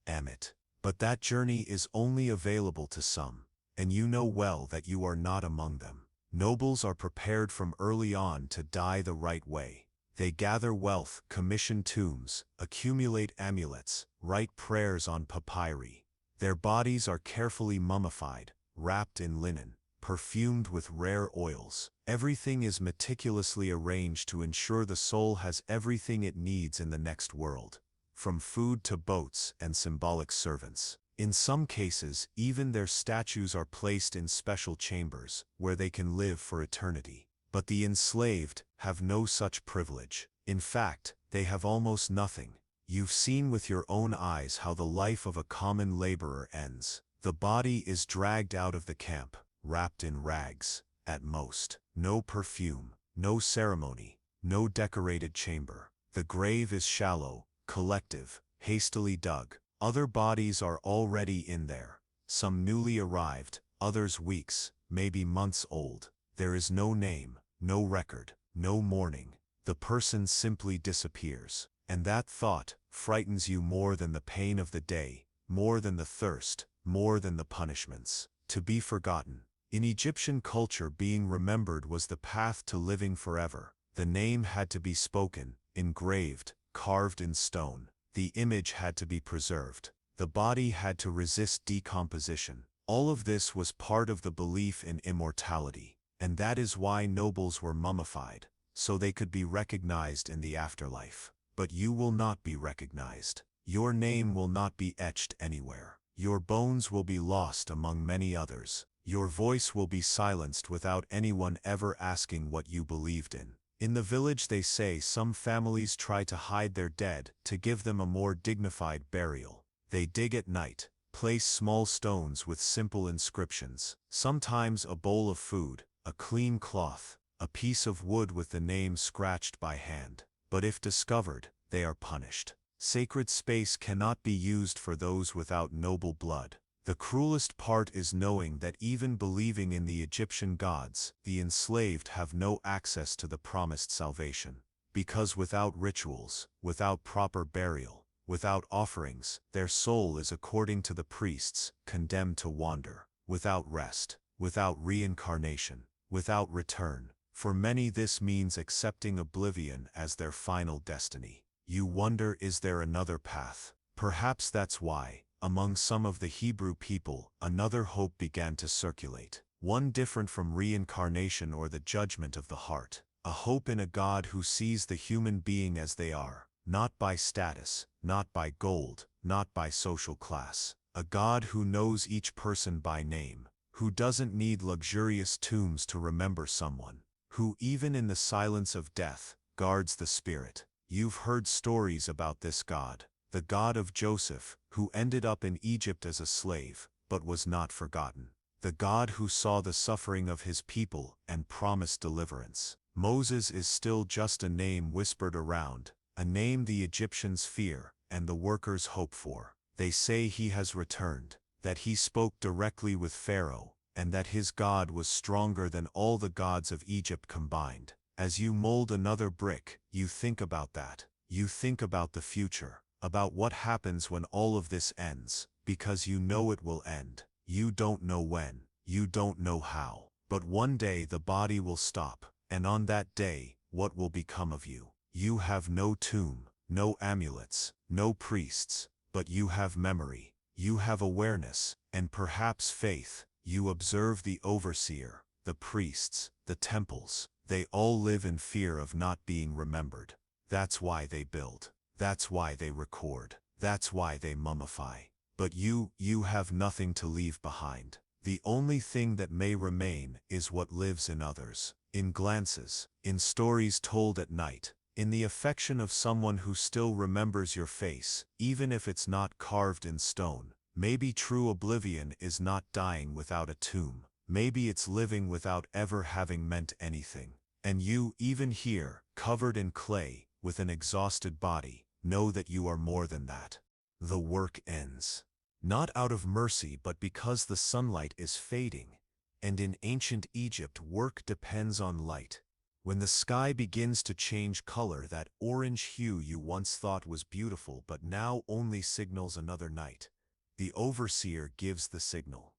[SPEAKER 1] Amit. But that journey is only available to some, and you know well that you are not among them. Nobles are prepared from early on to die the right way. They gather wealth, commission tombs, accumulate amulets, write prayers on papyri. Their bodies are carefully mummified, wrapped in linen, perfumed with rare oils. Everything is meticulously arranged to ensure the soul has everything it needs in the next world, from food to boats and symbolic servants. In some cases, even their statues are placed in special chambers, where they can live for eternity. But the enslaved have no such privilege. In fact, they have almost nothing. You've seen with your own eyes how the life of a common laborer ends. The body is dragged out of the camp, wrapped in rags, at most. No perfume, no ceremony, no decorated chamber. The grave is shallow, collective, hastily dug. Other bodies are already in there, some newly arrived, others weeks, maybe months old. There is no name, no record, no mourning. The person simply disappears. And that thought frightens you more than the pain of the day, more than the thirst, more than the punishments. To be forgotten. In Egyptian culture, being remembered was the path to living forever. The name had to be spoken, engraved, carved in stone. The image had to be preserved. The body had to resist decomposition. All of this was part of the belief in immortality. And that is why nobles were mummified, so they could be recognized in the afterlife. But you will not be recognized. Your name will not be etched anywhere. Your bones will be lost among many others. Your voice will be silenced without anyone ever asking what you believed in. In the village, they say some families try to hide their dead to give them a more dignified burial. They dig at night, place small stones with simple inscriptions, sometimes a bowl of food, a clean cloth, a piece of wood with the name scratched by hand. But if discovered, they are punished. Sacred space cannot be used for those without noble blood. The cruelest part is knowing that even believing in the Egyptian gods, the enslaved have no access to the promised salvation. Because without rituals, without proper burial, without offerings, their soul is, according to the priests, condemned to wander. Without rest, without reincarnation, without return. For many this means accepting oblivion as their final destiny. You wonder, is there another path? Perhaps that's why, among some of the Hebrew people, another hope began to circulate. One different from reincarnation or the judgment of the heart. A hope in a God who sees the human being as they are, not by status, not by gold, not by social class. A God who knows each person by name, who doesn't need luxurious tombs to remember someone, who even in the silence of death, guards the spirit. You've heard stories about this God, the God of Joseph, who ended up in Egypt as a slave, but was not forgotten. The God who saw the suffering of his people and promised deliverance. Moses is still just a name whispered around, a name the Egyptians fear and the workers hope for. They say he has returned, that he spoke directly with Pharaoh, and that his God was stronger than all the gods of Egypt combined. As you mold another brick, you think about that. You think about the future, about what happens when all of this ends, because you know it will end. You don't know when, you don't know how, but one day the body will stop, and on that day, what will become of you? You have no tomb, no amulets, no priests, but you have memory, you have awareness, and perhaps faith. You observe the overseer, the priests, the temples. They all live in fear of not being remembered. That's why they build. That's why they record. That's why they mummify. But you have nothing to leave behind. The only thing that may remain is what lives in others, in glances, in stories told at night, in the affection of someone who still remembers your face, even if it's not carved in stone. Maybe true oblivion is not dying without a tomb. Maybe it's living without ever having meant anything. And you, even here, covered in clay, with an exhausted body, know that you are more than that. The work ends. Not out of mercy, but because the sunlight is fading. And in ancient Egypt, work depends on light. When the sky begins to change color, that orange hue you once thought was beautiful but now only signals another night, the overseer gives the signal.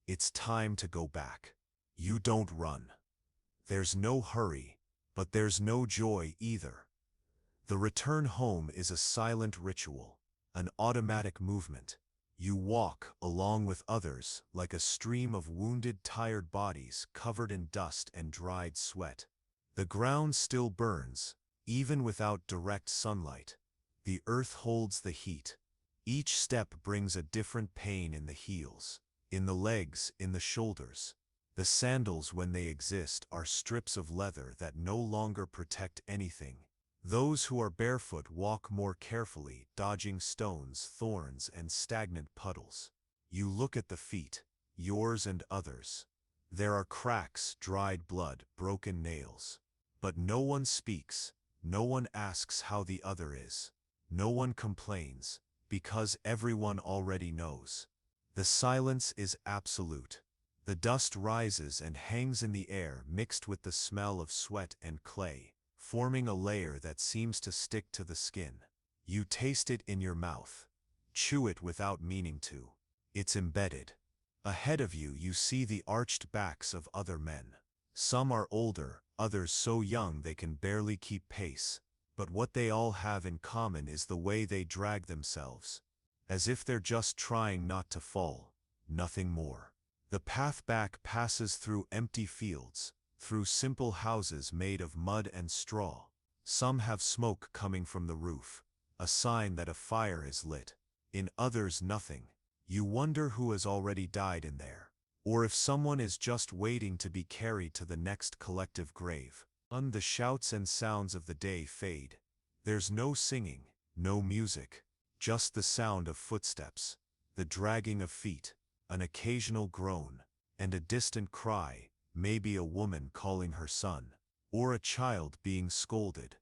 [SPEAKER 1] It's time to go back. You don't run. There's no hurry, but there's no joy either. The return home is a silent ritual, an automatic movement. You walk along with others like a stream of wounded, tired bodies covered in dust and dried sweat. The ground still burns, even without direct sunlight. The earth holds the heat. Each step brings a different pain in the heels, in the legs, in the shoulders. The sandals, when they exist, are strips of leather that no longer protect anything. Those who are barefoot walk more carefully, dodging stones, thorns, and stagnant puddles. You look at the feet, yours and others. There are cracks, dried blood, broken nails. But no one speaks, no one asks how the other is. No one complains, because everyone already knows. The silence is absolute. The dust rises and hangs in the air mixed with the smell of sweat and clay, forming a layer that seems to stick to the skin. You taste it in your mouth. Chew it without meaning to. It's embedded. Ahead of you, you see the arched backs of other men. Some are older, others so young they can barely keep pace. But what they all have in common is the way they drag themselves. As if they're just trying not to fall. Nothing more. The path back passes through empty fields, through simple houses made of mud and straw. Some have smoke coming from the roof, a sign that a fire is lit. In others, nothing. You wonder who has already died in there, or if someone is just waiting to be carried to the next collective grave. The shouts and sounds of the day fade. There's no singing, no music, just the sound of footsteps, the dragging of feet, an occasional groan, and a distant cry, maybe a woman calling her son, or a child being scolded.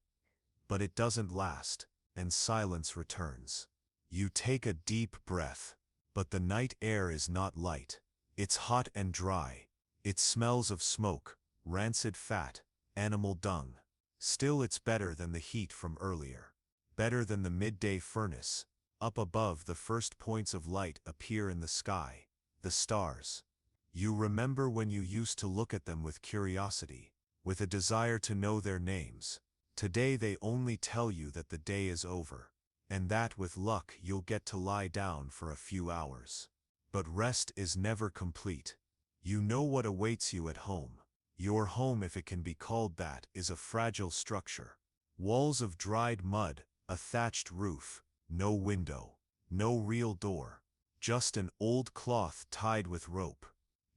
[SPEAKER 1] But it doesn't last, and silence returns. You take a deep breath. But the night air is not light. It's hot and dry. It smells of smoke, rancid fat, animal dung. Still, it's better than the heat from earlier. Better than the midday furnace. Up above, the first points of light appear in the sky. The stars. You remember when you used to look at them with curiosity, with a desire to know their names. Today they only tell you that the day is over. And that with luck you'll get to lie down for a few hours. But rest is never complete. You know what awaits you at home. Your home, if it can be called that, is a fragile structure. Walls of dried mud, a thatched roof, no window, no real door. Just an old cloth tied with rope.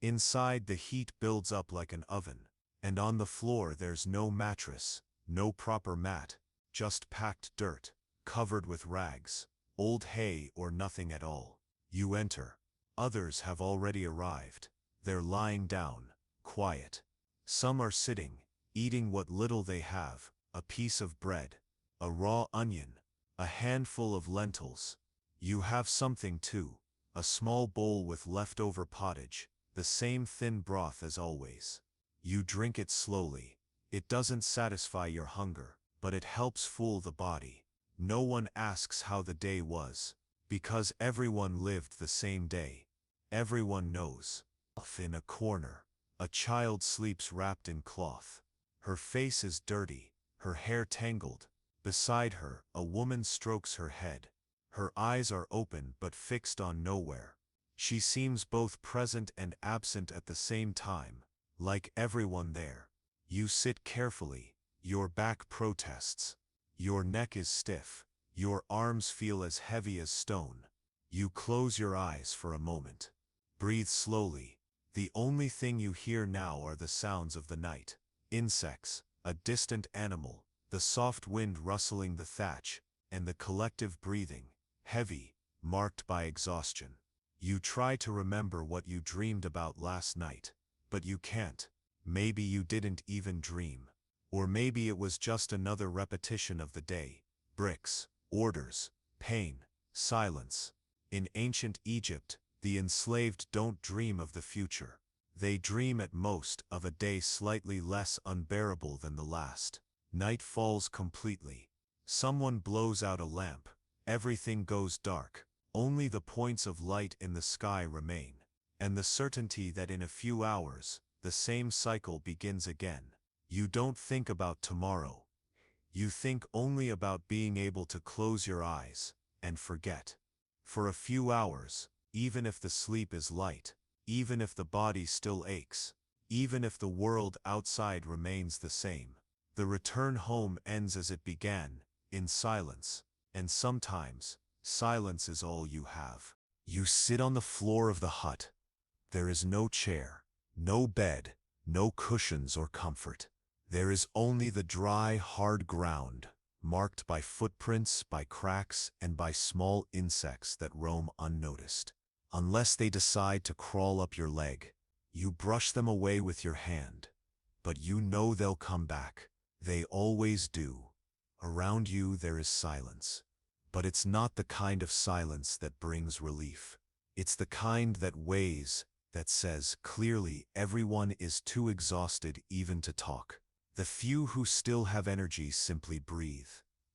[SPEAKER 1] Inside, the heat builds up like an oven. And on the floor there's no mattress, no proper mat, just packed dirt. Covered with rags, old hay or nothing at all. You enter. Others have already arrived. They're lying down, quiet. Some are sitting, eating what little they have, a piece of bread, a raw onion, a handful of lentils. You have something too, a small bowl with leftover pottage, the same thin broth as always. You drink it slowly. It doesn't satisfy your hunger, but it helps fool the body. No one asks how the day was, because everyone lived the same day. Everyone knows. Off in a corner, a child sleeps wrapped in cloth. Her face is dirty, her hair tangled. Beside her, a woman strokes her head. Her eyes are open but fixed on nowhere. She seems both present and absent at the same time, like everyone there. You sit carefully, your back protests. Your neck is stiff, your arms feel as heavy as stone. You close your eyes for a moment. Breathe slowly. The only thing you hear now are the sounds of the night. Insects, a distant animal, the soft wind rustling the thatch, and the collective breathing, heavy, marked by exhaustion. You try to remember what you dreamed about last night, but you can't. Maybe you didn't even dream. Or maybe it was just another repetition of the day. Bricks, orders, pain, silence. In ancient Egypt, the enslaved don't dream of the future. They dream at most of a day slightly less unbearable than the last. Night falls completely. Someone blows out a lamp. Everything goes dark. Only the points of light in the sky remain. And the certainty that in a few hours, the same cycle begins again. You don't think about tomorrow. You think only about being able to close your eyes and forget. For a few hours, even if the sleep is light, even if the body still aches, even if the world outside remains the same, the return home ends as it began, in silence. And sometimes, silence is all you have. You sit on the floor of the hut. There is no chair, no bed, no cushions or comfort. There is only the dry, hard ground, marked by footprints, by cracks, and by small insects that roam unnoticed. Unless they decide to crawl up your leg, you brush them away with your hand. But you know they'll come back. They always do. Around you there is silence. But it's not the kind of silence that brings relief. It's the kind that weighs, that says clearly everyone is too exhausted even to talk. The few who still have energy simply breathe.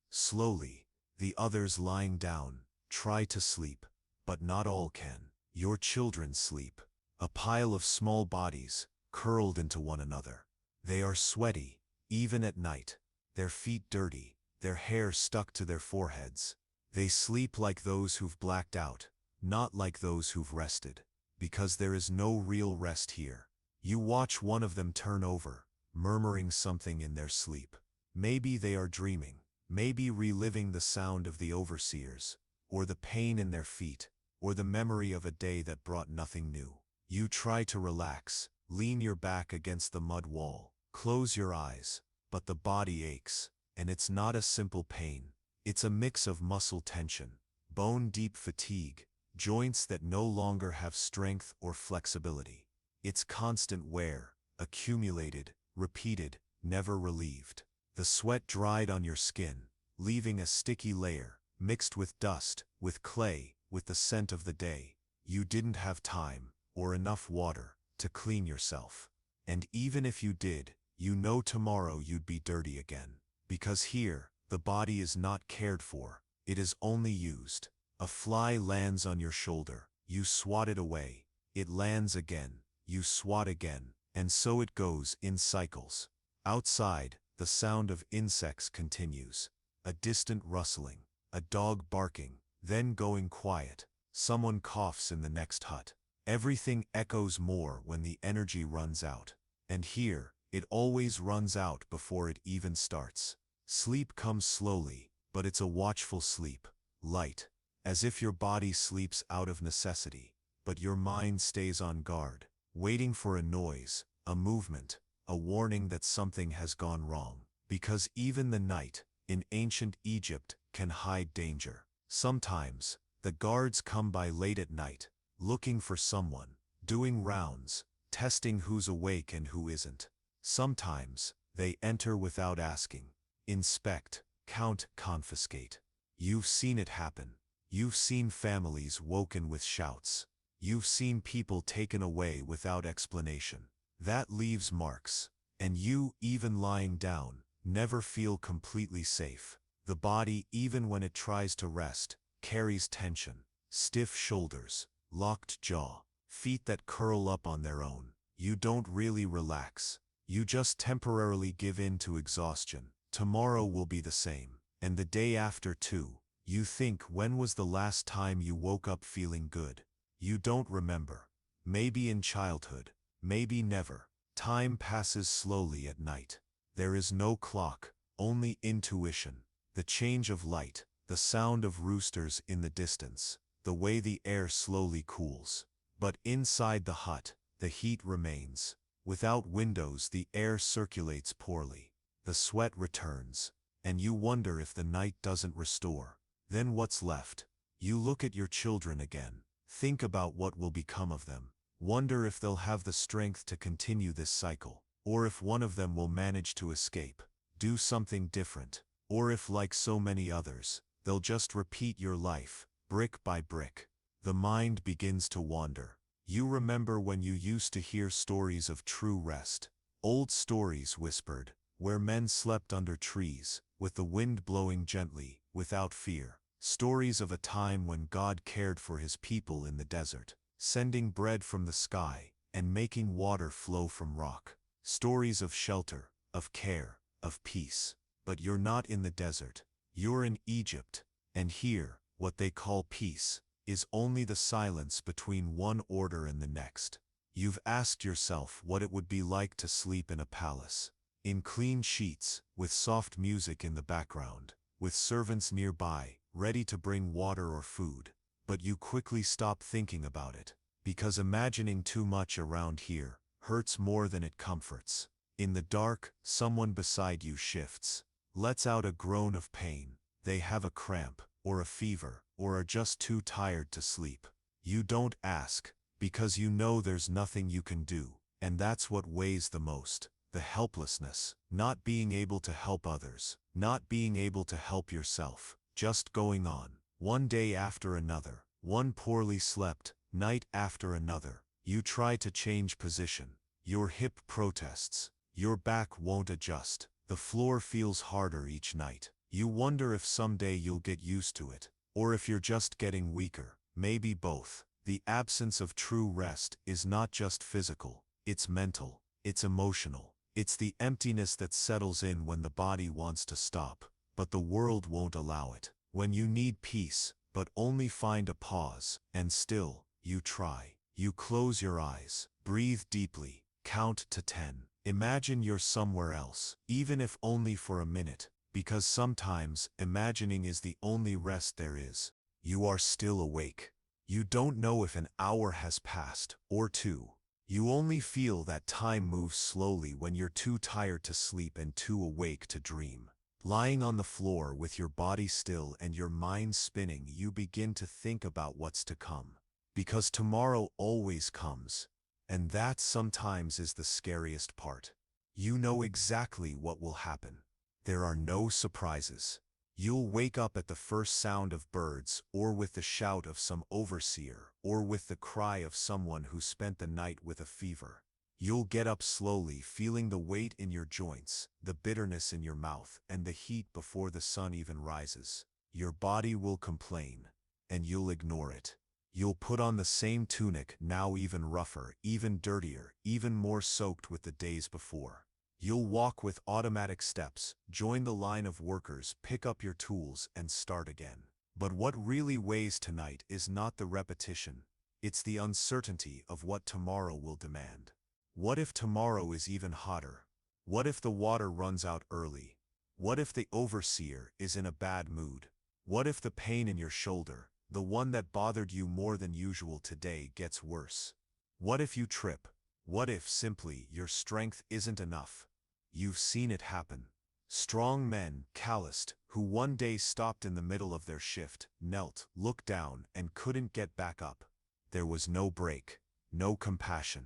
[SPEAKER 1] Slowly, the others lying down, try to sleep, but not all can. Your children sleep. A pile of small bodies, curled into one another. They are sweaty, even at night, their feet dirty, their hair stuck to their foreheads. They sleep like those who've blacked out, not like those who've rested. Because there is no real rest here. You watch one of them turn over, murmuring something in their sleep. Maybe they are dreaming, maybe reliving the sound of the overseers, or the pain in their feet, or the memory of a day that brought nothing new. You try to relax, lean your back against the mud wall, close your eyes, but the body aches, and it's not a simple pain. It's a mix of muscle tension, bone-deep fatigue, joints that no longer have strength or flexibility. It's constant wear, accumulated, repeated, never relieved. The sweat dried on your skin, leaving a sticky layer, mixed with dust, with clay, with the scent of the day. You didn't have time, or enough water, to clean yourself. And even if you did, you know tomorrow you'd be dirty again. Because here, the body is not cared for, it is only used. A fly lands on your shoulder, you swat it away. It lands again, you swat again, and so it goes in cycles. Outside, the sound of insects continues. A distant rustling, a dog barking, then going quiet. Someone coughs in the next hut. Everything echoes more when the energy runs out. And here, it always runs out before it even starts. Sleep comes slowly, but it's a watchful sleep, light. As if your body sleeps out of necessity, but your mind stays on guard, waiting for a noise, a movement, a warning that something has gone wrong. Because even the night, in ancient Egypt, can hide danger. Sometimes, the guards come by late at night, looking for someone, doing rounds, testing who's awake and who isn't. Sometimes, they enter without asking, inspect, count, confiscate. You've seen it happen. You've seen families woken with shouts. You've seen people taken away without explanation. That leaves marks. And you, even lying down, never feel completely safe. The body, even when it tries to rest, carries tension. Stiff shoulders, locked jaw, feet that curl up on their own. You don't really relax. You just temporarily give in to exhaustion. Tomorrow will be the same. And the day after too. You think, when was the last time you woke up feeling good? You don't remember. Maybe in childhood, maybe never. Time passes slowly at night. There is no clock, only intuition. The change of light, the sound of roosters in the distance, the way the air slowly cools. But inside the hut, the heat remains. Without windows, the air circulates poorly. The sweat returns, and you wonder if the night doesn't restore. Then what's left? You look at your children again. Think about what will become of them. Wonder if they'll have the strength to continue this cycle. Or if one of them will manage to escape, do something different. Or if, like so many others, they'll just repeat your life, brick by brick. The mind begins to wander. You remember when you used to hear stories of true rest. Old stories whispered, where men slept under trees, with the wind blowing gently, without fear. Stories of a time when God cared for his people in the desert, sending bread from the sky, and making water flow from rock. Stories of shelter, of care, of peace. But you're not in the desert. You're in Egypt. And here, what they call peace, is only the silence between one order and the next. You've asked yourself what it would be like to sleep in a palace. In clean sheets, with soft music in the background, with servants nearby, ready to bring water or food. But you quickly stop thinking about it, because imagining too much around here hurts more than it comforts. In the dark, someone beside you shifts, lets out a groan of pain. They have a cramp, or a fever, or are just too tired to sleep. You don't ask, because you know there's nothing you can do, and that's what weighs the most. The helplessness, not being able to help others, not being able to help yourself, just going on, one day after another, one poorly slept night after another. You try to change position. Your hip protests. Your back won't adjust. The floor feels harder each night. You wonder if someday you'll get used to it, or if you're just getting weaker. Maybe both. The absence of true rest is not just physical, it's mental, it's emotional. It's the emptiness that settles in when the body wants to stop, but the world won't allow it. When you need peace, but only find a pause, and still, you try. You close your eyes, breathe deeply, count to 10. Imagine you're somewhere else, even if only for a minute, because sometimes imagining is the only rest there is. You are still awake. You don't know if an hour has passed, or two. You only feel that time moves slowly when you're too tired to sleep and too awake to dream. Lying on the floor with your body still and your mind spinning, you begin to think about what's to come. Because tomorrow always comes, and that sometimes is the scariest part. You know exactly what will happen. There are no surprises. You'll wake up at the first sound of birds, or with the shout of some overseer, or with the cry of someone who spent the night with a fever. You'll get up slowly, feeling the weight in your joints, the bitterness in your mouth, and the heat before the sun even rises. Your body will complain, and you'll ignore it. You'll put on the same tunic, now even rougher, even dirtier, even more soaked with the days before. You'll walk with automatic steps, join the line of workers, pick up your tools, and start again. But what really weighs tonight is not the repetition. It's the uncertainty of what tomorrow will demand. What if tomorrow is even hotter? What if the water runs out early? What if the overseer is in a bad mood? What if the pain in your shoulder, the one that bothered you more than usual today, gets worse? What if you trip? What if simply your strength isn't enough? You've seen it happen. Strong men, calloused, who one day stopped in the middle of their shift, knelt, looked down, and couldn't get back up. There was no break, no compassion.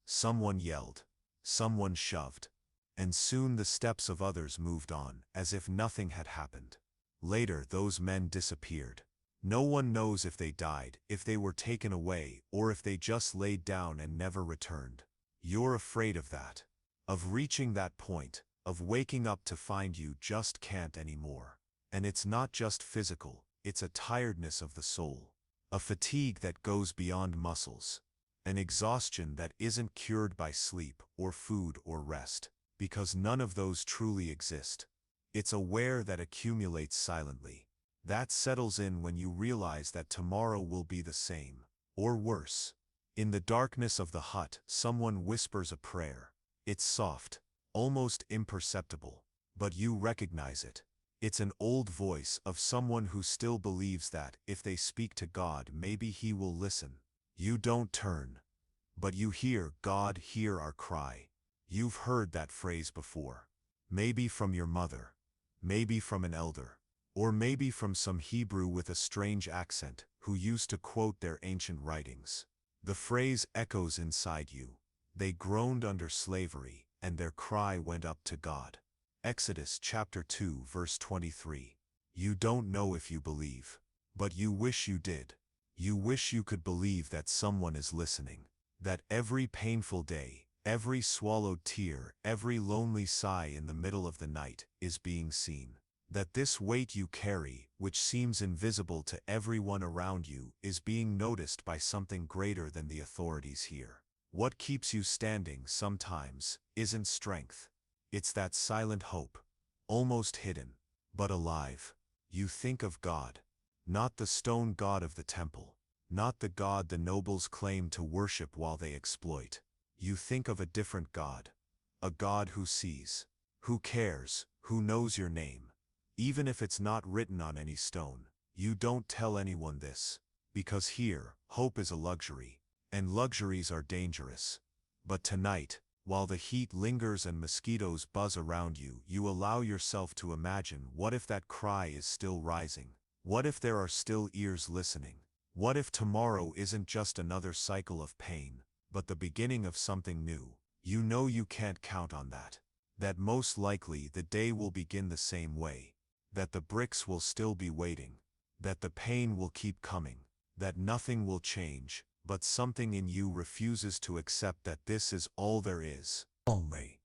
[SPEAKER 1] Someone yelled, someone shoved, and soon the steps of others moved on, as if nothing had happened. Later, those men disappeared. No one knows if they died, if they were taken away, or if they just laid down and never returned. You're afraid of that. Of reaching that point, of waking up to find you just can't anymore. And it's not just physical, it's a tiredness of the soul. A fatigue that goes beyond muscles. An exhaustion that isn't cured by sleep, or food, or rest, because none of those truly exist. It's a wear that accumulates silently. That settles in when you realize that tomorrow will be the same, or worse. In the darkness of the hut, someone whispers a prayer. It's soft, almost imperceptible, but you recognize it. It's an old voice of someone who still believes that, if they speak to God, maybe He will listen. You don't turn, but you hear, "God, hear our cry." You've heard that phrase before. Maybe from your mother, maybe from an elder, or maybe from some Hebrew with a strange accent who used to quote their ancient writings. The phrase echoes inside you. They groaned under slavery, and their cry went up to God. Exodus chapter 2 verse 23. You don't know if you believe, but you wish you did. You wish you could believe that someone is listening, that every painful day, every swallowed tear, every lonely sigh in the middle of the night is being seen. That this weight you carry, which seems invisible to everyone around you, is being noticed by something greater than the authorities here. What keeps you standing sometimes isn't strength. It's that silent hope, almost hidden, but alive. You think of God, not the stone god of the temple, not the God the nobles claim to worship while they exploit. You think of a different God, a God who sees, who cares, who knows your name. Even if it's not written on any stone, you don't tell anyone this, because here, hope is a luxury, and luxuries are dangerous. But tonight, while the heat lingers and mosquitoes buzz around you, you allow yourself to imagine, what if that cry is still rising? What if there are still ears listening? What if tomorrow isn't just another cycle of pain, but the beginning of something new? You know you can't count on that. That most likely the day will begin the same way. That the bricks will still be waiting. That the pain will keep coming. That nothing will change, but something in you refuses to accept that this is all there is. Only.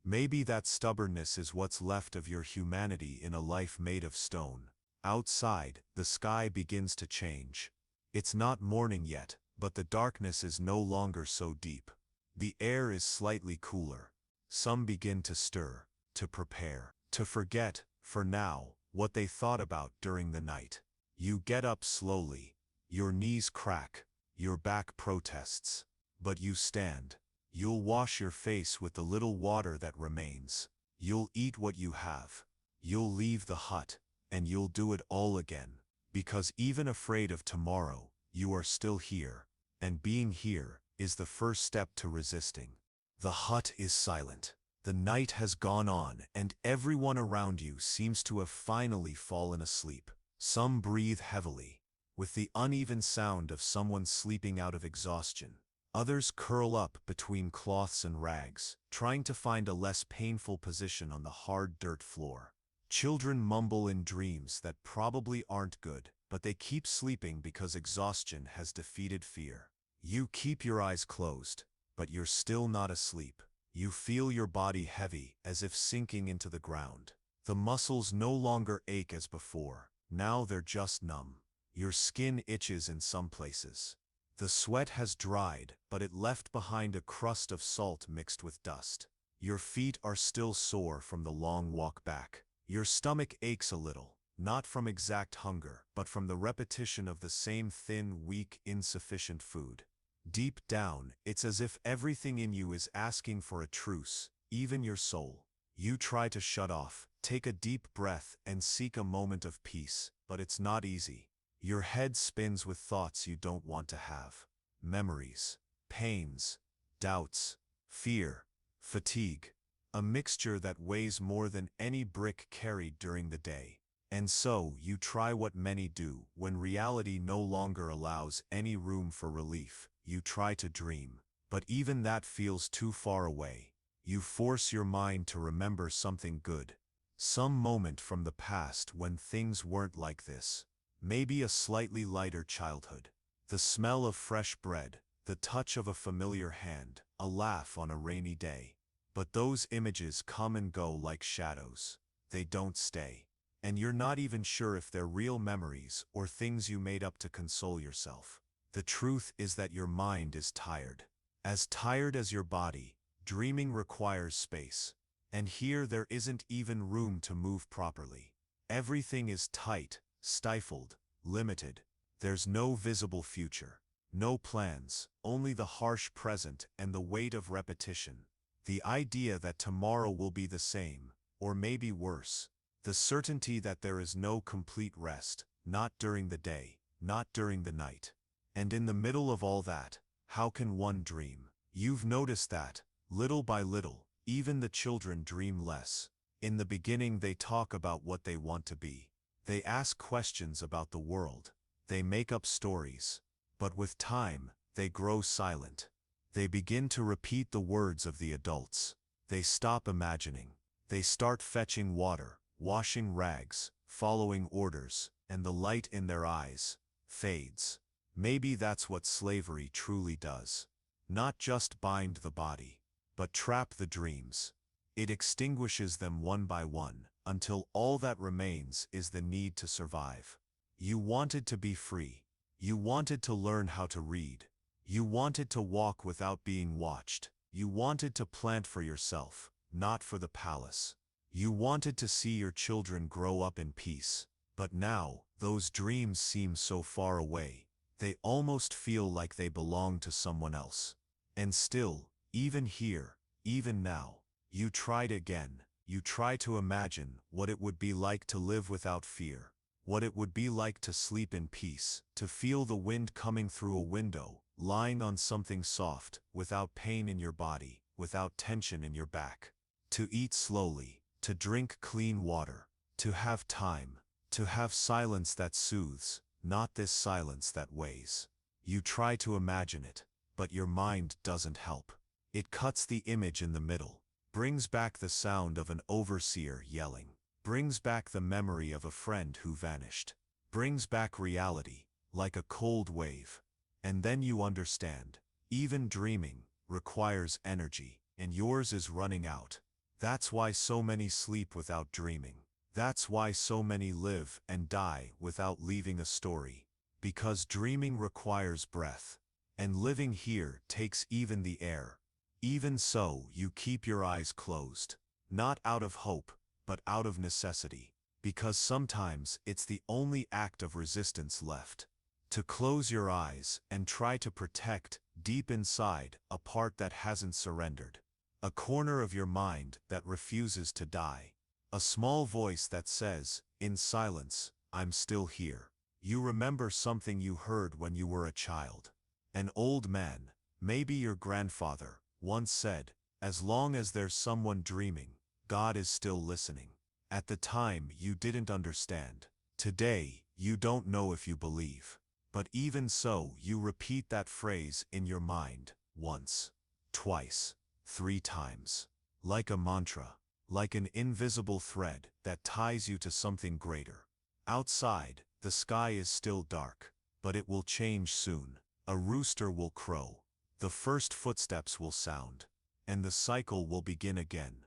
[SPEAKER 1] Maybe that stubbornness is what's left of your humanity in a life made of stone. Outside, the sky begins to change. It's not morning yet, but the darkness is no longer so deep. The air is slightly cooler. Some begin to stir, to prepare, to forget, for now, what they thought about during the night. You get up slowly. Your knees crack. Your back protests. But you stand. You'll wash your face with the little water that remains. You'll eat what you have. You'll leave the hut, and you'll do it all again. Because even afraid of tomorrow, you are still here. And being here is the first step to resisting. The hut is silent. The night has gone on, and everyone around you seems to have finally fallen asleep. Some breathe heavily, with the uneven sound of someone sleeping out of exhaustion. Others curl up between cloths and rags, trying to find a less painful position on the hard dirt floor. Children mumble in dreams that probably aren't good, but they keep sleeping because exhaustion has defeated fear. You keep your eyes closed, but you're still not asleep. You feel your body heavy, as if sinking into the ground. The muscles no longer ache as before. Now they're just numb. Your skin itches in some places. The sweat has dried, but it left behind a crust of salt mixed with dust. Your feet are still sore from the long walk back. Your stomach aches a little, not from exact hunger, but from the repetition of the same thin, weak, insufficient food. Deep down, it's as if everything in you is asking for a truce, even your soul. You try to shut off, take a deep breath, and seek a moment of peace, but it's not easy. Your head spins with thoughts you don't want to have. Memories, pains, doubts, fear, fatigue. A mixture that weighs more than any brick carried during the day. And so, you try what many do, when reality no longer allows any room for relief. You try to dream. But even that feels too far away. You force your mind to remember something good. Some moment from the past when things weren't like this. Maybe a slightly lighter childhood. The smell of fresh bread, the touch of a familiar hand, a laugh on a rainy day. But those images come and go like shadows. They don't stay. And you're not even sure if they're real memories or things you made up to console yourself. The truth is that your mind is tired. As tired as your body. Dreaming requires space. And here there isn't even room to move properly. Everything is tight, stifled, limited. There's no visible future. No plans, only the harsh present and the weight of repetition. The idea that tomorrow will be the same, or maybe worse. The certainty that there is no complete rest, not during the day, not during the night. And in the middle of all that, how can one dream? You've noticed that, little by little, even the children dream less. In the beginning they talk about what they want to be. They ask questions about the world. They make up stories. But with time, they grow silent. They begin to repeat the words of the adults. They stop imagining. They start fetching water, washing rags, following orders, and the light in their eyes fades. Maybe that's what slavery truly does. Not just bind the body, but trap the dreams. It extinguishes them one by one, until all that remains is the need to survive. You wanted to be free. You wanted to learn how to read. You wanted to walk without being watched. You wanted to plant for yourself, not for the palace. You wanted to see your children grow up in peace. But now, those dreams seem so far away. They almost feel like they belong to someone else. And still, even here, even now, you tried again. You try to imagine what it would be like to live without fear. What it would be like to sleep in peace, to feel the wind coming through a window, lying on something soft, without pain in your body, without tension in your back. To eat slowly, to drink clean water, to have time, to have silence that soothes, not this silence that weighs. You try to imagine it, but your mind doesn't help. It cuts the image in the middle, brings back the sound of an overseer yelling, brings back the memory of a friend who vanished, brings back reality, like a cold wave. And then you understand, even dreaming requires energy, and yours is running out. That's why so many sleep without dreaming. That's why so many live and die without leaving a story. Because dreaming requires breath, and living here takes even the air. Even so, you keep your eyes closed, not out of hope, but out of necessity, because sometimes it's the only act of resistance left. To close your eyes and try to protect, deep inside, a part that hasn't surrendered. A corner of your mind that refuses to die. A small voice that says, in silence, I'm still here. You remember something you heard when you were a child. An old man, maybe your grandfather, once said, as long as there's someone dreaming, God is still listening. At the time, you didn't understand. Today, you don't know if you believe. But even so, you repeat that phrase in your mind, once, twice, 3 times. Like a mantra, like an invisible thread that ties you to something greater. Outside, the sky is still dark, but it will change soon. A rooster will crow, the first footsteps will sound, and the cycle will begin again.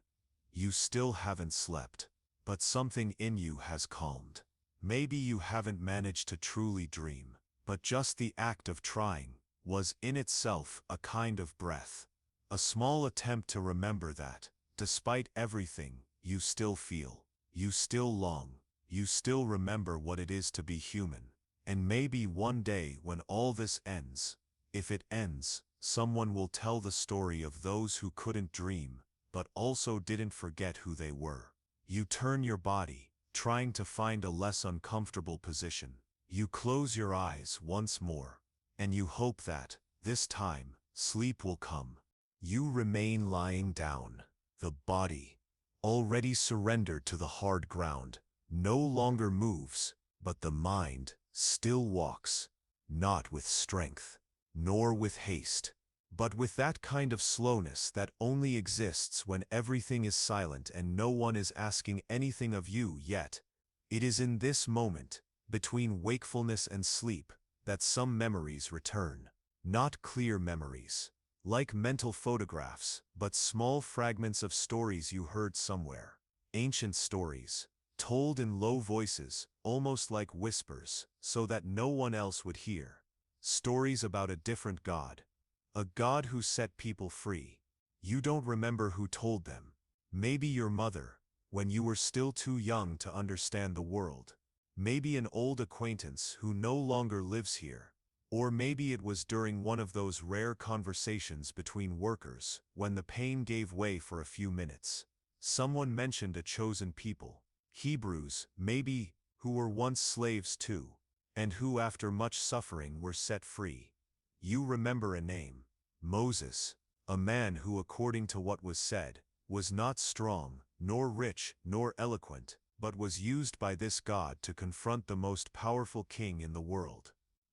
[SPEAKER 1] You still haven't slept, but something in you has calmed. Maybe you haven't managed to truly dream, but just the act of trying was in itself a kind of breath. A small attempt to remember that, despite everything, you still feel, you still long, you still remember what it is to be human. And maybe one day when all this ends, if it ends, someone will tell the story of those who couldn't dream, but also didn't forget who they were. You turn your body, trying to find a less uncomfortable position. You close your eyes once more, and you hope that, this time, sleep will come. You remain lying down, the body, already surrendered to the hard ground, no longer moves, but the mind still walks, not with strength, nor with haste, but with that kind of slowness that only exists when everything is silent and no one is asking anything of you yet. It is in this moment, between wakefulness and sleep, that some memories return. Not clear memories, like mental photographs, but small fragments of stories you heard somewhere. Ancient stories, told in low voices, almost like whispers, so that no one else would hear. Stories about a different God. A God who set people free. You don't remember who told them. Maybe your mother, when you were still too young to understand the world. Maybe an old acquaintance who no longer lives here. Or maybe it was during one of those rare conversations between workers, when the pain gave way for a few minutes. Someone mentioned a chosen people. Hebrews, maybe, who were once slaves too, and who after much suffering were set free. You remember a name. Moses, a man who, according to what was said, was not strong, nor rich, nor eloquent, but was used by this God to confront the most powerful king in the world.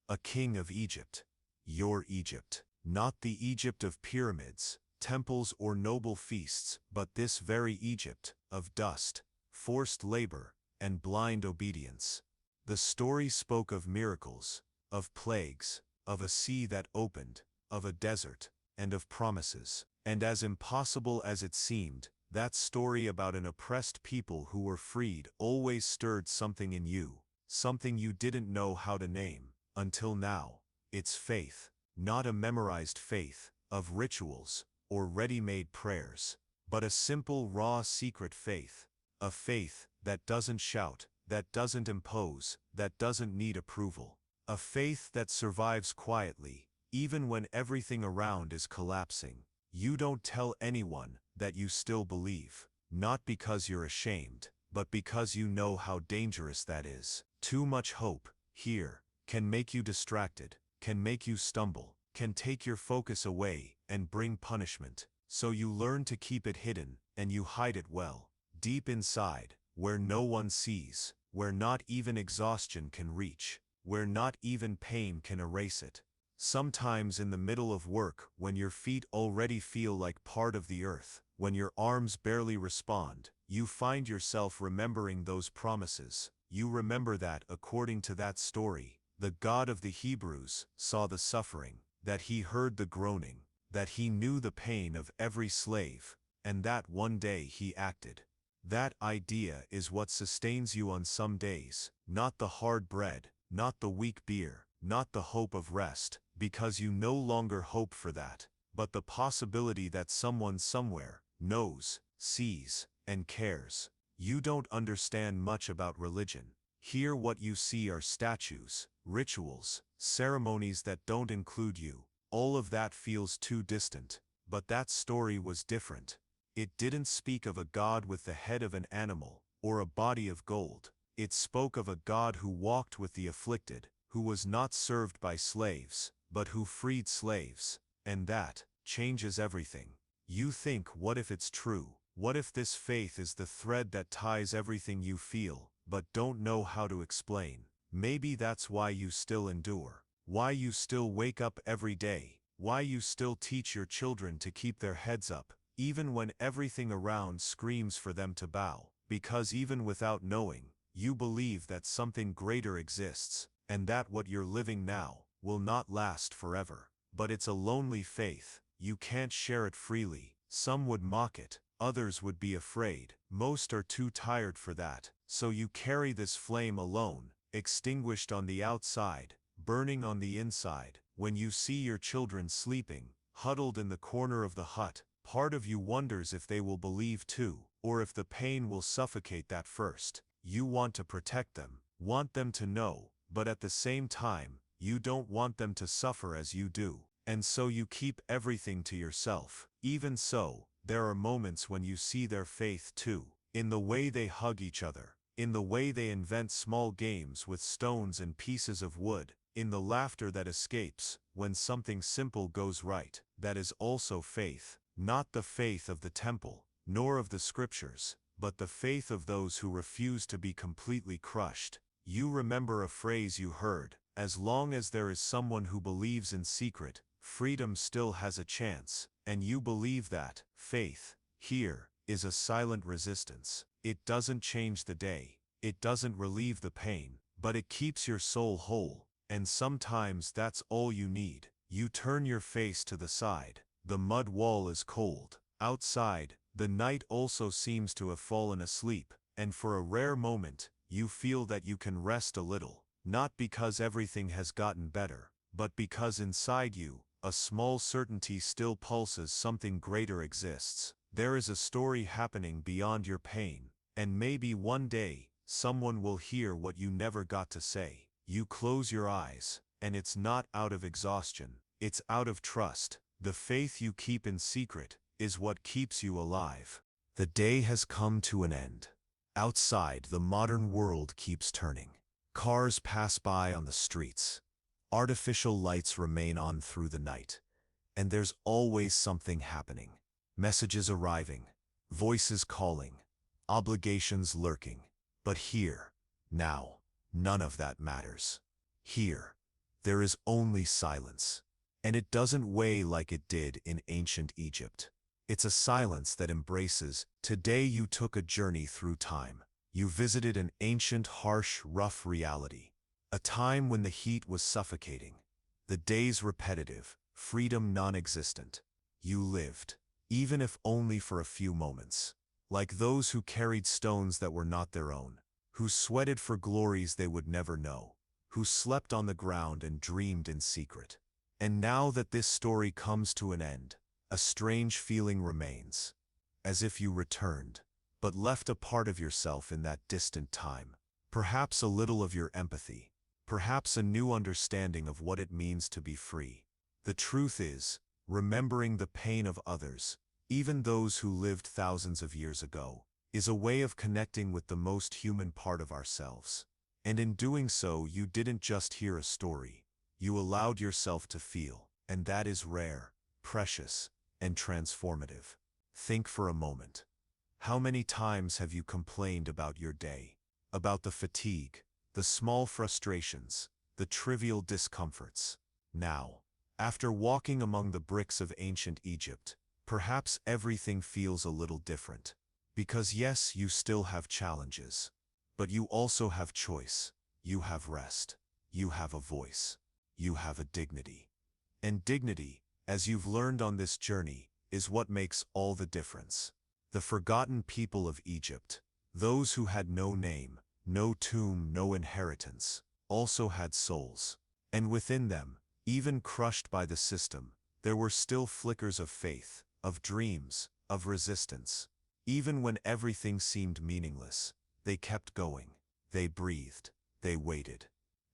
[SPEAKER 1] A king of Egypt. Your Egypt. Not the Egypt of pyramids, temples or noble feasts, but this very Egypt, of dust, forced labor, and blind obedience. The story spoke of miracles, of plagues, of a sea that opened, of a desert, and of promises. And as impossible as it seemed, that story about an oppressed people who were freed always stirred something in you, something you didn't know how to name, until now. It's faith, not a memorized faith, of rituals, or ready-made prayers, but a simple raw secret faith. A faith that doesn't shout, that doesn't impose, that doesn't need approval. A faith that survives quietly, even when everything around is collapsing. You don't tell anyone that you still believe, not because you're ashamed, but because you know how dangerous that is. Too much hope, here, can make you distracted, can make you stumble, can take your focus away, and bring punishment. So you learn to keep it hidden, and you hide it well. Deep inside, where no one sees, where not even exhaustion can reach, where not even pain can erase it. Sometimes in the middle of work, when your feet already feel like part of the earth, when your arms barely respond, you find yourself remembering those promises. You remember that, according to that story, the God of the Hebrews saw the suffering, that he heard the groaning, that he knew the pain of every slave, and that one day he acted. That idea is what sustains you on some days, not the hard bread, not the weak beer, not the hope of rest, because you no longer hope for that, but the possibility that someone somewhere knows, sees, and cares. You don't understand much about religion. Here what you see are statues, rituals, ceremonies that don't include you. All of that feels too distant. But that story was different. It didn't speak of a God with the head of an animal, or a body of gold. It spoke of a God who walked with the afflicted, who was not served by slaves, but who freed slaves. And that changes everything. You think, what if it's true? What if this faith is the thread that ties everything you feel, but don't know how to explain? Maybe that's why you still endure. Why you still wake up every day. Why you still teach your children to keep their heads up, even when everything around screams for them to bow. Because even without knowing, you believe that something greater exists, and that what you're living now will not last forever. But it's a lonely faith. You can't share it freely. Some would mock it. Others would be afraid. Most are too tired for that. So you carry this flame alone, extinguished on the outside, burning on the inside. When you see your children sleeping, huddled in the corner of the hut, part of you wonders if they will believe too, or if the pain will suffocate that first. You want to protect them, want them to know, but at the same time, you don't want them to suffer as you do. And so you keep everything to yourself. Even so, there are moments when you see their faith too, in the way they hug each other, in the way they invent small games with stones and pieces of wood, in the laughter that escapes when something simple goes right. That is also faith, not the faith of the temple, nor of the scriptures, but the faith of those who refuse to be completely crushed. You remember a phrase you heard: as long as there is someone who believes in secret, freedom still has a chance. And you believe that. Faith, here, is a silent resistance. It doesn't change the day, it doesn't relieve the pain, but it keeps your soul whole. And sometimes that's all you need. You turn your face to the side. The mud wall is cold. Outside, the night also seems to have fallen asleep, and for a rare moment, you feel that you can rest a little, not because everything has gotten better, but because inside you, a small certainty still pulses. Something greater exists. There is a story happening beyond your pain, and maybe one day, someone will hear what you never got to say. You close your eyes, and it's not out of exhaustion, it's out of trust. The faith you keep in secret is what keeps you alive. The day has come to an end. Outside, the modern world keeps turning. Cars pass by on the streets. Artificial lights remain on through the night. And there's always something happening. Messages arriving, voices calling, obligations lurking. But here, now, none of that matters. Here, there is only silence. And it doesn't weigh like it did in ancient Egypt. It's a silence that embraces. Today you took a journey through time. You visited an ancient, harsh, rough reality. A time when the heat was suffocating. The days repetitive, freedom non-existent. You lived, even if only for a few moments. Like those who carried stones that were not their own. Who sweated for glories they would never know, who slept on the ground and dreamed in secret. And now that this story comes to an end, a strange feeling remains, as if you returned, but left a part of yourself in that distant time. Perhaps a little of your empathy, perhaps a new understanding of what it means to be free. The truth is, remembering the pain of others, even those who lived thousands of years ago, is a way of connecting with the most human part of ourselves. And in doing so, you didn't just hear a story. You allowed yourself to feel, and that is rare, precious, and transformative. Think for a moment. How many times have you complained about your day? About the fatigue, the small frustrations, the trivial discomforts. Now, after walking among the bricks of ancient Egypt, perhaps everything feels a little different. Because yes, you still have challenges. But you also have choice. You have rest. You have a voice. You have a dignity. And dignity, as you've learned on this journey, is what makes all the difference. The forgotten people of Egypt, those who had no name, no tomb, no inheritance, also had souls. And within them, even crushed by the system, there were still flickers of faith, of dreams, of resistance. Even when everything seemed meaningless, they kept going. They breathed. They waited.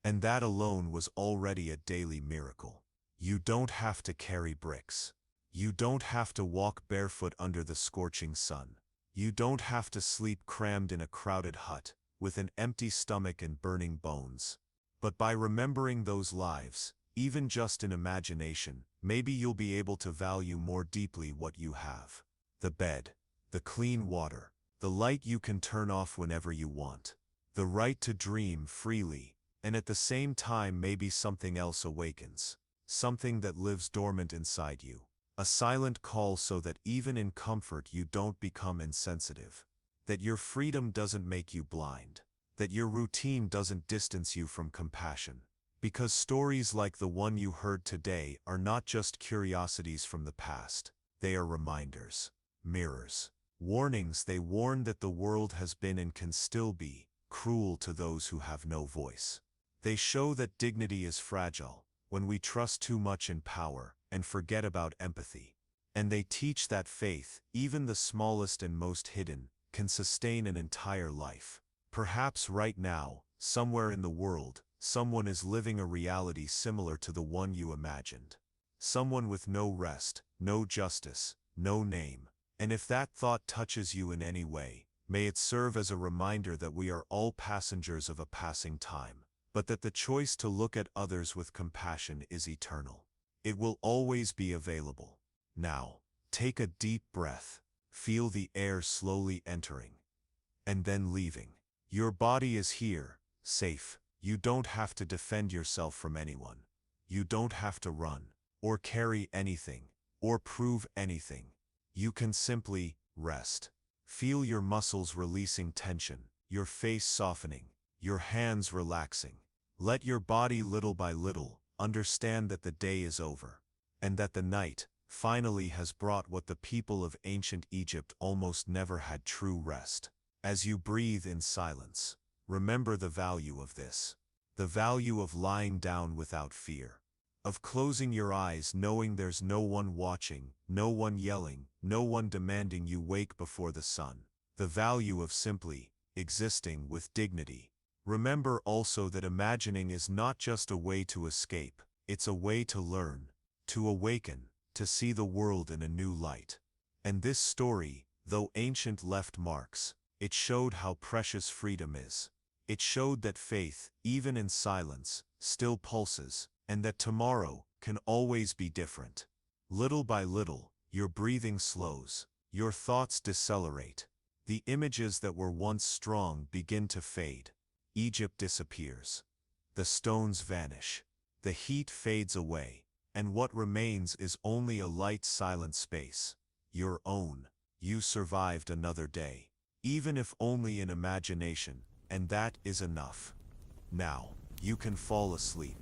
[SPEAKER 1] And that alone was already a daily miracle. You don't have to carry bricks. You don't have to walk barefoot under the scorching sun. You don't have to sleep crammed in a crowded hut, with an empty stomach and burning bones. But by remembering those lives, even just in imagination, maybe you'll be able to value more deeply what you have. The bed, the clean water, the light you can turn off whenever you want, the right to dream freely, and at the same time maybe something else awakens, something that lives dormant inside you. A silent call so that even in comfort you don't become insensitive, that your freedom doesn't make you blind, that your routine doesn't distance you from compassion. Because stories like the one you heard today are not just curiosities from the past, they are reminders, mirrors, warnings. They warn that the world has been and can still be cruel to those who have no voice. They show that dignity is fragile when we trust too much in power and forget about empathy. And they teach that faith, even the smallest and most hidden, can sustain an entire life. Perhaps right now, somewhere in the world, someone is living a reality similar to the one you imagined. Someone with no rest, no justice, no name. And if that thought touches you in any way, may it serve as a reminder that we are all passengers of a passing time, but that the choice to look at others with compassion is eternal. It will always be available. Now, take a deep breath. Feel the air slowly entering and then leaving. Your body is here, safe. You don't have to defend yourself from anyone. You don't have to run, or carry anything, or prove anything. You can simply rest. Feel your muscles releasing tension, your face softening, your hands relaxing. Let your body little by little understand that the day is over, and that the night finally has brought what the people of ancient Egypt almost never had: true rest. As you breathe in silence, remember the value of this. The value of lying down without fear. Of closing your eyes knowing there's no one watching, no one yelling, no one demanding you wake before the sun. The value of simply existing with dignity. Remember also that imagining is not just a way to escape, it's a way to learn, to awaken, to see the world in a new light. And this story, though ancient, left marks. It showed how precious freedom is. It showed that faith, even in silence, still pulses, and that tomorrow can always be different. Little by little, your breathing slows, your thoughts decelerate. The images that were once strong begin to fade. Egypt disappears. The stones vanish. The heat fades away, and what remains is only a light, silent space. Your own. You survived another day. Even if only in imagination, and that is enough. Now, you can fall asleep.